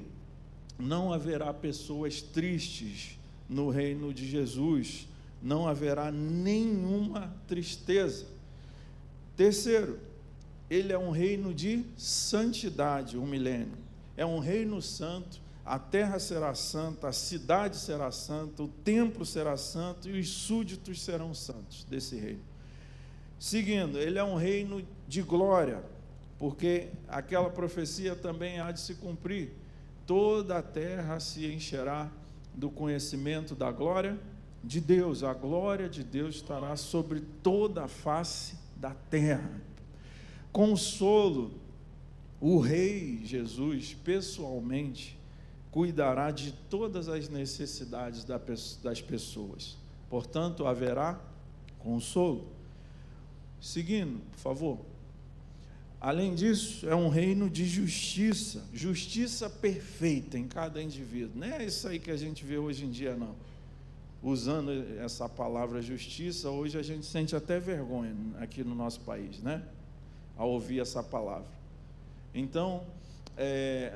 Não haverá pessoas tristes no reino de Jesus. Não haverá nenhuma tristeza. Terceiro, ele é um reino de santidade, o milênio. É um reino santo, a terra será santa, a cidade será santa, o templo será santo e os súditos serão santos desse reino. Seguindo, ele é um reino de glória, porque aquela profecia também há de se cumprir. Toda a terra se encherá do conhecimento da glória de Deus. A glória de Deus estará sobre toda a face da terra. Consolo, o Rei Jesus, pessoalmente, cuidará de todas as necessidades das pessoas. Portanto, haverá consolo. Seguindo, por favor. Além disso, é um reino de justiça, justiça perfeita em cada indivíduo. Não é isso aí que a gente vê hoje em dia, não. Usando essa palavra justiça, hoje a gente sente até vergonha aqui no nosso país, né? Ao ouvir essa palavra. Então,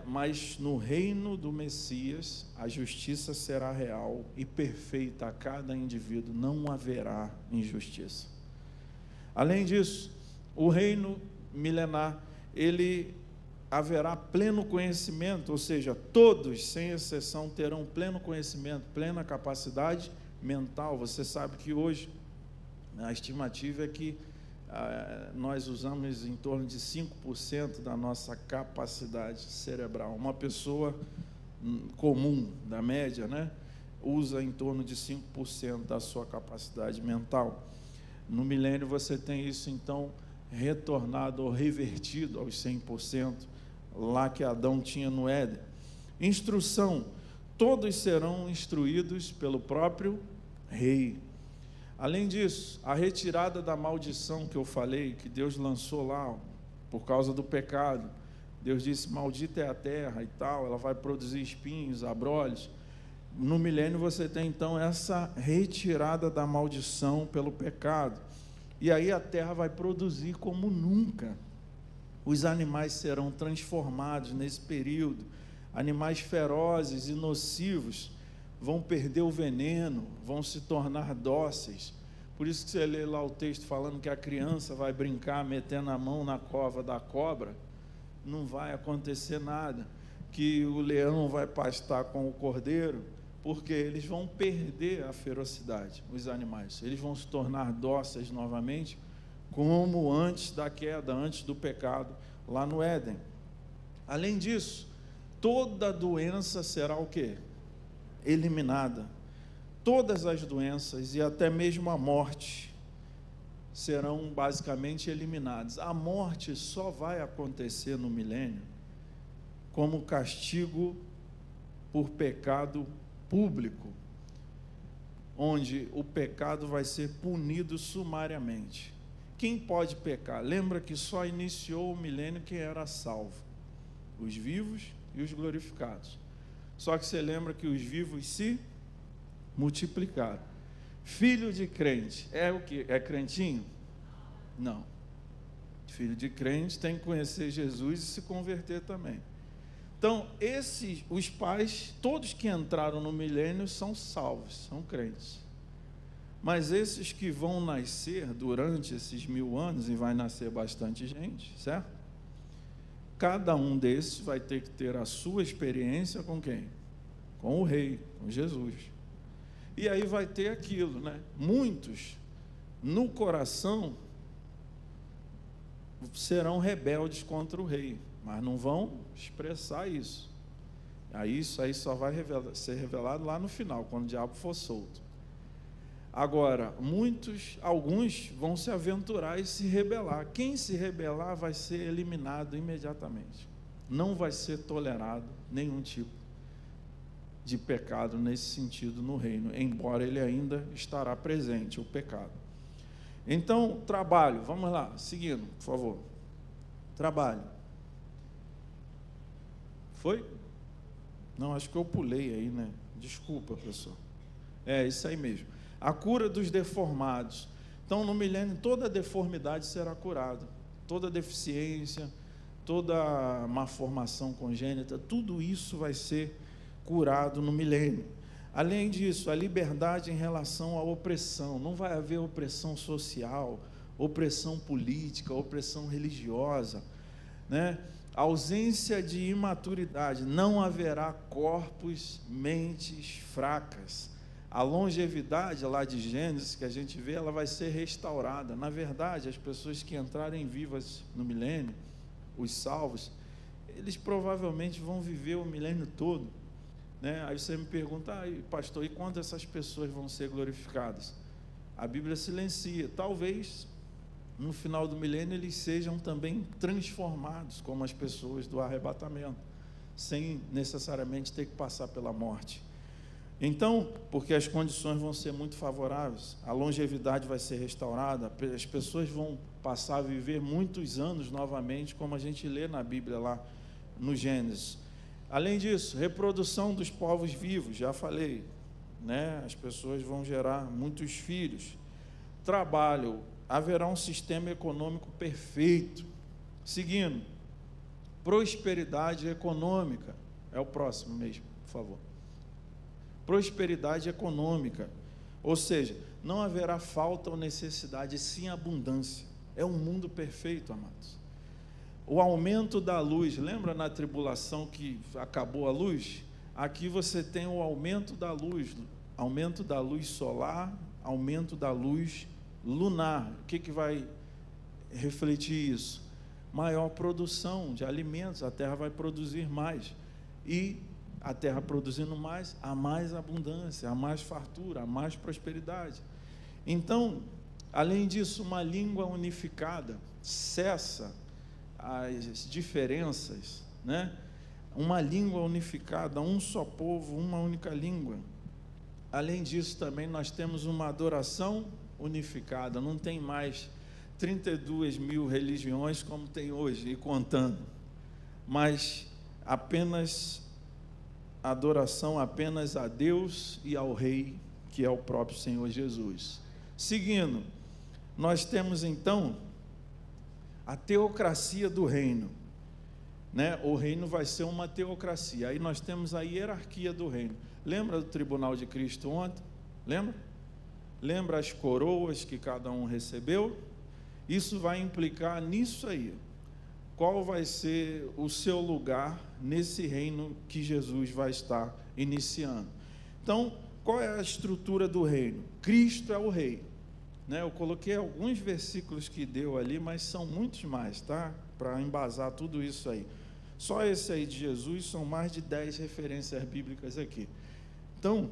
mas no reino do Messias, a justiça será real e perfeita a cada indivíduo, não haverá injustiça. Além disso, o reino milenar, ele haverá pleno conhecimento, ou seja, todos, sem exceção, terão pleno conhecimento, plena capacidade mental. Você sabe que hoje a estimativa é que nós usamos em torno de 5% da nossa capacidade cerebral. Uma pessoa comum, da média, né, usa em torno de 5% da sua capacidade mental. No milênio você tem isso, então, retornado ou revertido aos 100%, lá que Adão tinha no Éden. Instrução, todos serão instruídos pelo próprio Rei. Além disso, a retirada da maldição que eu falei, que Deus lançou lá, por causa do pecado. Deus disse, maldita é a terra e tal, ela vai produzir espinhos, abrolhos. No milênio você tem então essa retirada da maldição pelo pecado. E aí a terra vai produzir como nunca. Os animais serão transformados nesse período. Animais ferozes e nocivos vão perder o veneno, vão se tornar dóceis. Por isso que você lê lá o texto falando que a criança vai brincar metendo a mão na cova da cobra, não vai acontecer nada. Que o leão vai pastar com o cordeiro, porque eles vão perder a ferocidade, os animais. Eles vão se tornar dóceis novamente, como antes da queda, antes do pecado, lá no Éden. Além disso, toda doença será o quê? Eliminada. Todas as doenças e até mesmo a morte serão basicamente eliminadas. A morte só vai acontecer no milênio como castigo por pecado público, onde o pecado vai ser punido sumariamente. Quem pode pecar? Lembra que só iniciou o milênio quem era salvo, os vivos e os glorificados. Só que você lembra que os vivos se multiplicaram. Filho de crente é o que? É crentinho? Não. Filho de crente tem que conhecer Jesus e se converter também. Então, os pais, todos que entraram no milênio são salvos, são crentes. Mas esses que vão nascer durante esses 1000 anos, e vai nascer bastante gente, certo? Cada um desses vai ter que ter a sua experiência com quem? Com o Rei, com Jesus. E aí vai ter aquilo, né? Muitos, no coração, serão rebeldes contra o Rei, mas não vão expressar isso. Aí isso aí só vai ser revelado lá no final, quando o diabo for solto. Agora, alguns vão se aventurar e se rebelar. Quem se rebelar vai ser eliminado imediatamente. Não vai ser tolerado nenhum tipo de pecado nesse sentido no reino, embora ele ainda estará presente, o pecado. Então, trabalho, vamos lá, seguindo, por favor. Trabalho. Foi? Não, acho que eu pulei aí, né? Desculpa, pessoal. É, isso aí mesmo. A cura dos deformados. Então, no milênio, toda deformidade será curada. Toda deficiência, toda má formação congênita, tudo isso vai ser curado no milênio. Além disso, a liberdade em relação à opressão. Não vai haver opressão social, opressão política, opressão religiosa, né? Ausência de imaturidade. Não haverá corpos, mentes fracas. A longevidade lá de Gênesis, que a gente vê, ela vai ser restaurada. Na verdade, as pessoas que entrarem vivas no milênio, os salvos, eles provavelmente vão viver o milênio todo, né? Aí você me pergunta, pastor, e quando essas pessoas vão ser glorificadas? A Bíblia silencia. Talvez no final do milênio eles sejam também transformados como as pessoas do arrebatamento, sem necessariamente ter que passar pela morte. Então, porque as condições vão ser muito favoráveis, a longevidade vai ser restaurada, as pessoas vão passar a viver muitos anos novamente, como a gente lê na Bíblia lá no Gênesis. Além disso, reprodução dos povos vivos, já falei, né? As pessoas vão gerar muitos filhos. Trabalho, haverá um sistema econômico perfeito. Seguindo, prosperidade econômica, é o próximo mesmo, por favor. Prosperidade econômica, ou seja, não haverá falta ou necessidade, sim abundância. É um mundo perfeito, amados. O aumento da luz, lembra na tribulação que acabou a luz? Aqui você tem o aumento da luz solar, aumento da luz lunar. O que vai refletir isso? Maior produção de alimentos, a terra vai produzir mais. E a terra produzindo mais, há mais abundância, há mais fartura, há mais prosperidade. Então, além disso, uma língua unificada, cessa as diferenças, né? Uma língua unificada, um só povo, uma única língua. Além disso, também nós temos uma adoração unificada, não tem mais 32.000 religiões como tem hoje, e contando, mas apenas adoração apenas a Deus e ao Rei, que é o próprio Senhor Jesus. Seguindo, nós temos então a teocracia do reino, né? O reino vai ser uma teocracia. Aí nós temos a hierarquia do reino. Lembra do tribunal de Cristo ontem? Lembra? Lembra as coroas que cada um recebeu? Isso vai implicar nisso aí. Qual vai ser o seu lugar nesse reino que Jesus vai estar iniciando? Então, qual é a estrutura do reino? Cristo é o rei, né? Eu coloquei alguns versículos que deu ali, mas são muitos mais, tá? Para embasar tudo isso aí. Só esse aí de Jesus são mais de 10 referências bíblicas aqui. Então,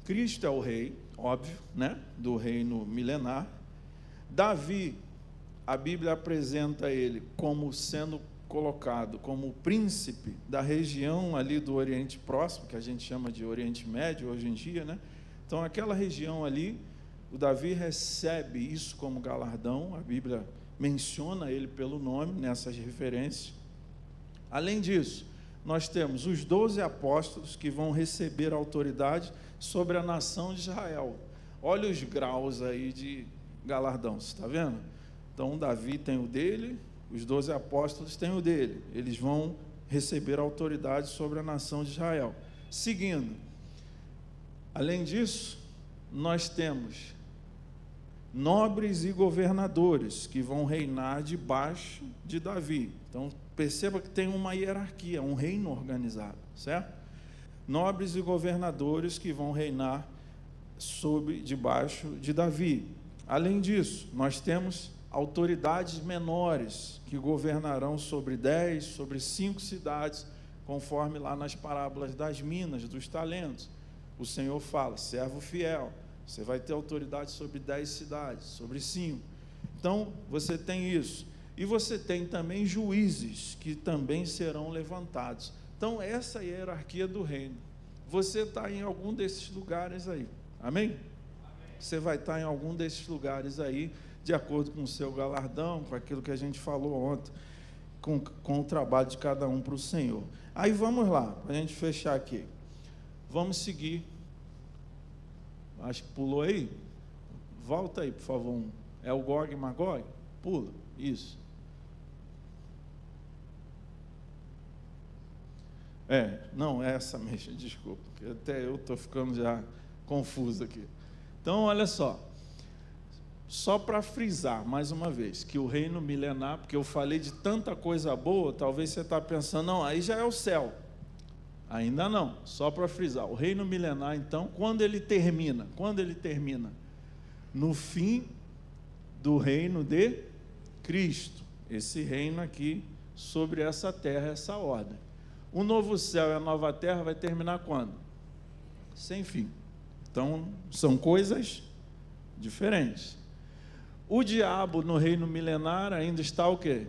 Cristo é o rei, óbvio, né? Do reino milenar. Davi, a Bíblia apresenta ele como sendo colocado como príncipe da região ali do Oriente Próximo, que a gente chama de Oriente Médio hoje em dia, né? Então, aquela região ali, o Davi recebe isso como galardão, a Bíblia menciona ele pelo nome nessas referências. Além disso, nós temos os 12 apóstolos que vão receber autoridade sobre a nação de Israel. Olha os graus aí de galardão, você está vendo? Então, Davi tem o dele, os 12 apóstolos têm o dele. Eles vão receber autoridade sobre a nação de Israel. Seguindo, além disso, nós temos nobres e governadores que vão reinar debaixo de Davi. Então, perceba que tem uma hierarquia, um reino organizado, certo? Nobres e governadores que vão reinar debaixo de Davi. Além disso, nós temos autoridades menores que governarão sobre 10, sobre 5 cidades, conforme lá nas parábolas das minas, dos talentos. O Senhor fala, servo fiel, você vai ter autoridade sobre 10 cidades, sobre 5. Então, você tem isso. E você tem também juízes, que também serão levantados. Então, essa é a hierarquia do reino. Você está em algum desses lugares aí, amém? Amém? Você vai estar em algum desses lugares aí, de acordo com o seu galardão, com aquilo que a gente falou ontem, com o trabalho de cada um para o Senhor. Aí vamos lá, para a gente fechar aqui. Vamos seguir. Acho que pulou aí. Volta aí, por favor. É o Gog e Magog? Pula. Isso. Não, é essa mesmo, desculpa. Até eu estou ficando já confuso aqui. Então, olha só para frisar, mais uma vez, que o reino milenar, porque eu falei de tanta coisa boa, talvez você está pensando, não, aí já é o céu. Ainda não, só para frisar. O reino milenar, então, quando ele termina? Quando ele termina? No fim do reino de Cristo. Esse reino aqui, sobre essa terra, essa ordem. O novo céu e a nova terra vai terminar quando? Sem fim. Então, são coisas diferentes. O diabo no reino milenar ainda está o quê?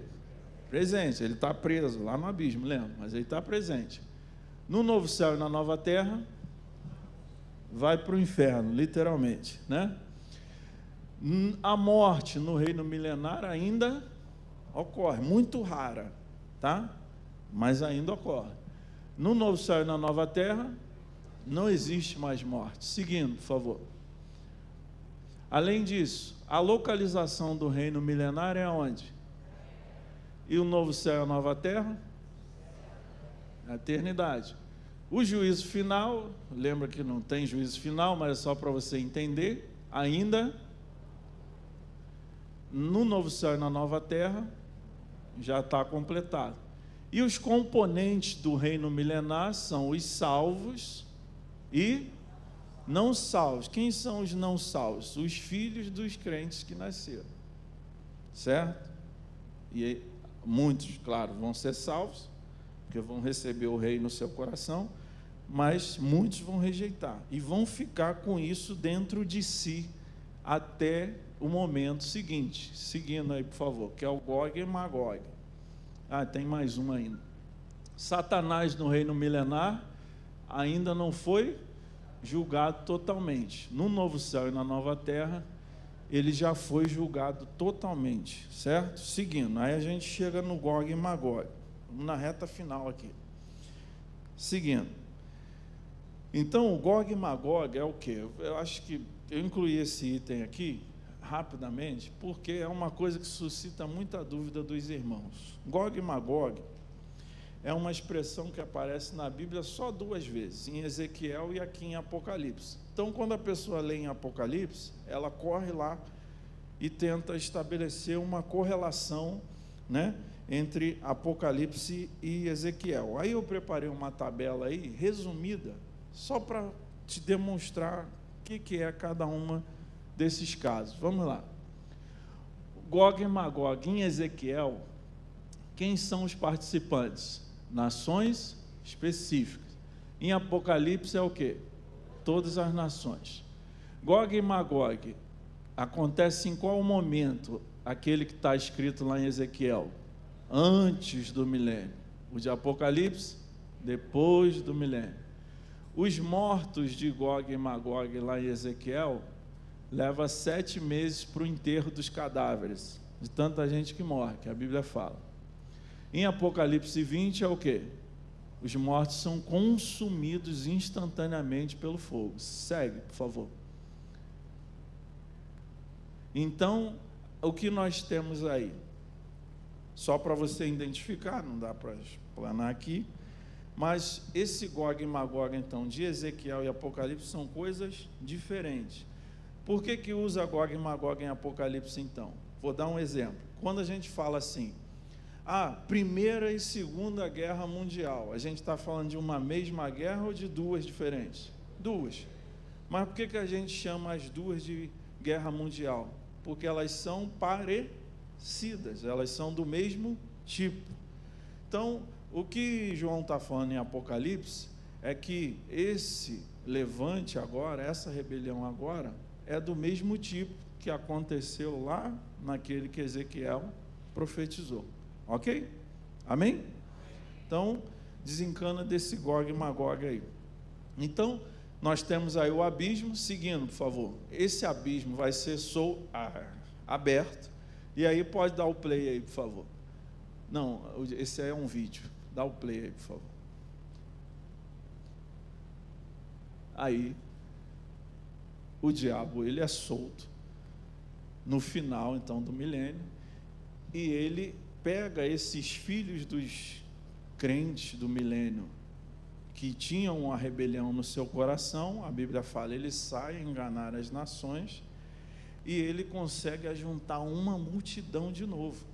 Presente. Ele está preso lá no abismo, lembra? Mas ele está presente. No novo céu e na nova terra, vai para o inferno, literalmente, né? A morte no reino milenar ainda ocorre, muito rara, tá? Mas ainda ocorre. No novo céu e na nova terra, não existe mais morte. Seguindo, por favor. Além disso, a localização do reino milenar é onde? E o novo céu e a nova terra? A eternidade. O juízo final, lembra que não tem juízo final, mas é só para você entender, ainda no novo céu e na nova terra, já está completado. E os componentes do reino milenar são os salvos e não salvos. Quem são os não salvos? Os filhos dos crentes que nasceram, certo? E muitos, claro, vão ser salvos, porque vão receber o reino no seu coração, mas muitos vão rejeitar e vão ficar com isso dentro de si até o momento seguinte. Seguindo aí, por favor, que é o Gog e Magog. Tem mais uma ainda. Satanás no reino milenar ainda não foi julgado totalmente. No novo céu e na nova terra, ele já foi julgado totalmente, certo? Seguindo, aí a gente chega no Gog e Magog. Vamos na reta final aqui. Seguindo. Então, o Gog e Magog é o quê? Eu acho que eu incluí esse item aqui rapidamente, porque é uma coisa que suscita muita dúvida dos irmãos. Gog e Magog é uma expressão que aparece na Bíblia só 2 vezes, em Ezequiel e aqui em Apocalipse. Então, quando a pessoa lê em Apocalipse, ela corre lá e tenta estabelecer uma correlação, né, entre Apocalipse e Ezequiel. Aí eu preparei uma tabela aí, resumida, só para te demonstrar o que é cada uma desses casos. Vamos lá. Gog e Magog em Ezequiel, quem são os participantes? Nações específicas. Em Apocalipse é o quê? Todas as nações. Gog e Magog acontece em qual momento? Aquele que está escrito lá em Ezequiel, antes do milênio. O de Apocalipse, depois do milênio. Os mortos de Gog e Magog lá em Ezequiel leva 7 meses para o enterro dos cadáveres, de tanta gente que morre, que a Bíblia fala. Em Apocalipse 20 é o quê? Os mortos são consumidos instantaneamente pelo fogo. Segue, por favor. Então, o que nós temos aí? Só para você identificar, não dá para explanar aqui, mas esse Gog e Magog, então, de Ezequiel e Apocalipse são coisas diferentes. Por que usa Gog e Magog em Apocalipse, então? Vou dar um exemplo. Quando a gente fala assim, Primeira e Segunda Guerra Mundial, a gente está falando de uma mesma guerra ou de 2 diferentes? 2. Mas por que a gente chama as 2 de Guerra Mundial? Porque elas são parecidas, elas são do mesmo tipo. Então, o que João está falando em Apocalipse é que esse levante agora, essa rebelião agora, é do mesmo tipo que aconteceu lá naquele que Ezequiel profetizou. Ok? Amém? Então, desencana desse Gog e Magog aí. Então, nós temos aí o abismo, seguindo, por favor. Esse abismo vai ser aberto. E aí pode dar o play aí, por favor. Não, esse aí é um vídeo. Dá o play aí, por favor. Aí, o diabo, ele é solto no final, então, do milênio, e ele pega esses filhos dos crentes do milênio que tinham uma rebelião no seu coração, a Bíblia fala, ele sai a enganar as nações, e ele consegue ajuntar uma multidão de novo.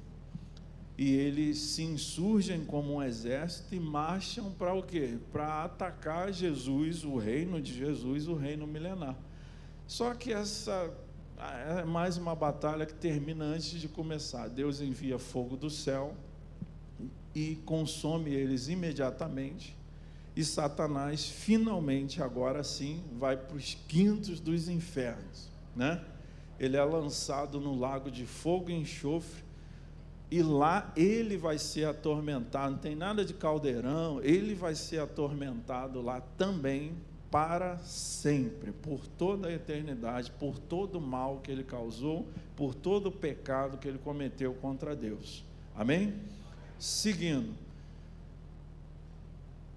E eles se insurgem como um exército e marcham para o quê? Para atacar Jesus, o reino de Jesus, o reino milenar. Só que essa é mais uma batalha que termina antes de começar. Deus envia fogo do céu e consome eles imediatamente, e Satanás finalmente, agora sim, vai para os quintos dos infernos, né? Ele é lançado no lago de fogo e enxofre, e lá ele vai ser atormentado, não tem nada de caldeirão, ele vai ser atormentado lá também, para sempre, por toda a eternidade, por todo o mal que ele causou, por todo o pecado que ele cometeu contra Deus. Amém? Seguindo.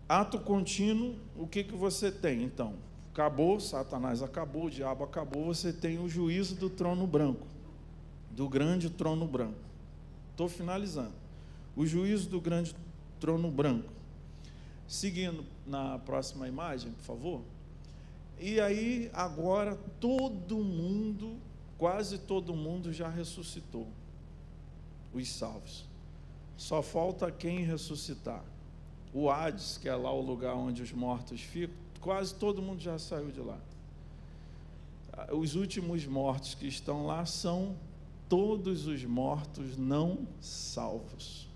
Ato contínuo, o que você tem então? Acabou, Satanás acabou, o diabo acabou, você tem o juízo do trono branco, do grande trono branco. Estou finalizando. O juízo do grande trono branco. Seguindo na próxima imagem, por favor. E aí, agora, todo mundo, quase todo mundo já ressuscitou. Os salvos. Só falta quem ressuscitar. O Hades, que é lá o lugar onde os mortos ficam, quase todo mundo já saiu de lá. Os últimos mortos que estão lá são todos os mortos não salvos.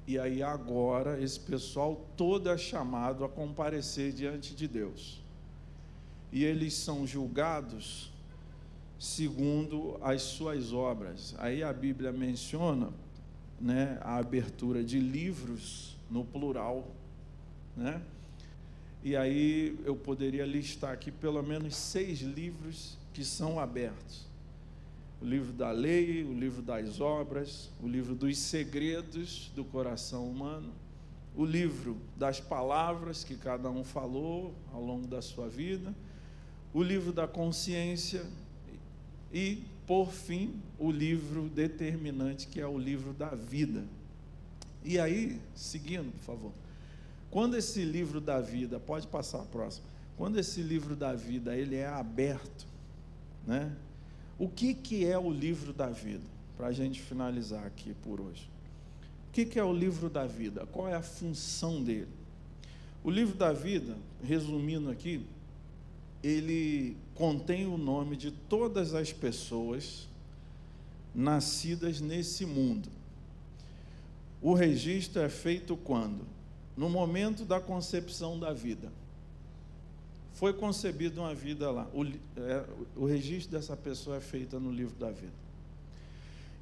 E aí agora esse pessoal todo é chamado a comparecer diante de Deus. E eles são julgados segundo as suas obras. Aí a Bíblia menciona, né, a abertura de livros no plural, né? E aí eu poderia listar aqui pelo menos 6 livros que são abertos. O livro da lei, o livro das obras, o livro dos segredos do coração humano, o livro das palavras que cada um falou ao longo da sua vida, o livro da consciência e, por fim, o livro determinante, que é o livro da vida. E aí, seguindo, por favor, quando esse livro da vida, pode passar a próxima, quando esse livro da vida ele é aberto, né? O que é o livro da vida? Para a gente finalizar aqui por hoje. O que é o livro da vida? Qual é a função dele? O livro da vida, resumindo aqui, ele contém o nome de todas as pessoas nascidas nesse mundo. O registro é feito quando? No momento da concepção da vida. Foi concebida uma vida lá. O registro dessa pessoa é feito no livro da vida.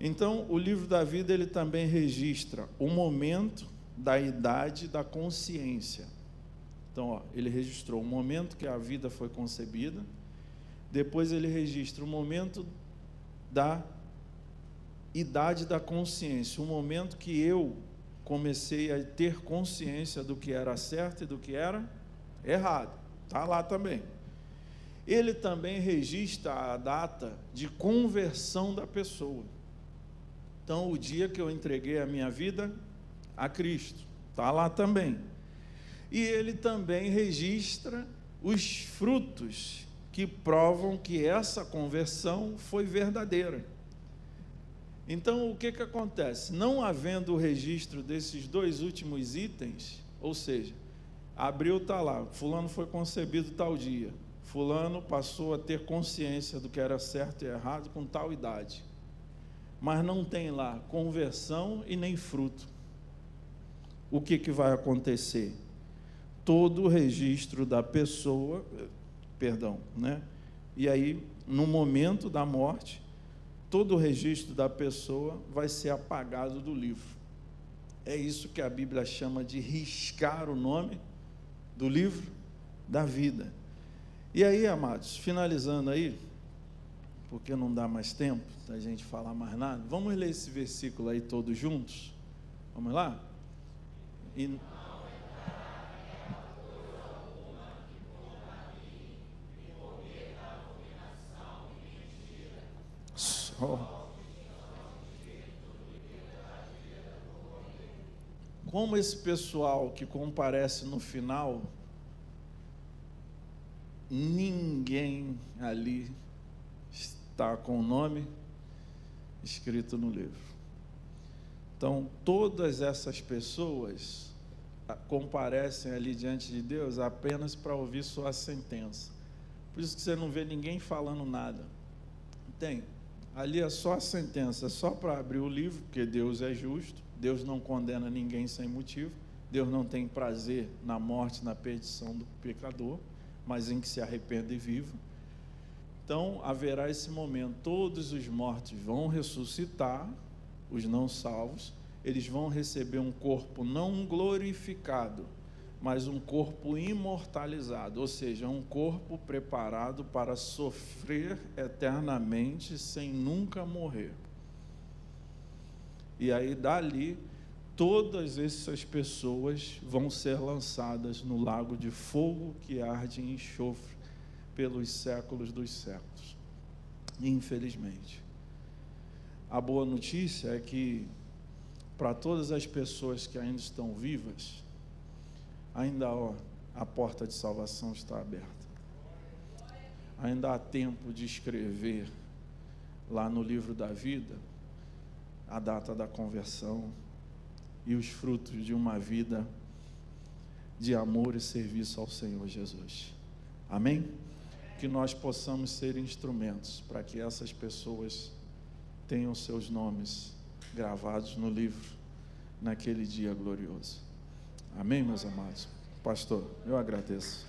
Então, o livro da vida, ele também registra o momento da idade da consciência. Então, ó, ele registrou o momento que a vida foi concebida, depois ele registra o momento da idade da consciência, o momento que eu comecei a ter consciência do que era certo e do que era errado. Está lá também. Ele também registra a data de conversão da pessoa. Então, o dia que eu entreguei a minha vida a Cristo, está lá também. E ele também registra os frutos que provam que essa conversão foi verdadeira. Então, o que acontece? Não havendo o registro desses dois últimos itens, ou seja, abriu, está lá, fulano foi concebido tal dia, fulano passou a ter consciência do que era certo e errado com tal idade, mas não tem lá conversão e nem fruto. O que vai acontecer? Todo o registro da pessoa, né? E aí, no momento da morte, todo o registro da pessoa vai ser apagado do livro. É isso que a Bíblia chama de riscar o nome do livro da vida. E aí, amados, finalizando aí, porque não dá mais tempo da gente falar mais nada, vamos ler esse versículo aí todos juntos? Vamos lá? Como esse pessoal que comparece no final, ninguém ali está com o nome escrito no livro. Então, todas essas pessoas comparecem ali diante de Deus apenas para ouvir sua sentença. Por isso que você não vê ninguém falando nada. Tem. Ali é só a sentença, é só para abrir o livro, porque Deus é justo, Deus não condena ninguém sem motivo, Deus não tem prazer na morte, na perdição do pecador, mas em que se arrependa e viva. Então, haverá esse momento, todos os mortos vão ressuscitar, os não salvos, eles vão receber um corpo não glorificado, mas um corpo imortalizado, ou seja, um corpo preparado para sofrer eternamente sem nunca morrer. E aí, dali, todas essas pessoas vão ser lançadas no lago de fogo que arde em enxofre pelos séculos dos séculos. Infelizmente. A boa notícia é que, para todas as pessoas que ainda estão vivas, ainda a porta de salvação está aberta. Ainda há tempo de escrever lá no livro da vida a data da conversão e os frutos de uma vida de amor e serviço ao Senhor Jesus. Amém? Que nós possamos ser instrumentos para que essas pessoas tenham seus nomes gravados no livro naquele dia glorioso. Amém, meus amados? Pastor, eu agradeço.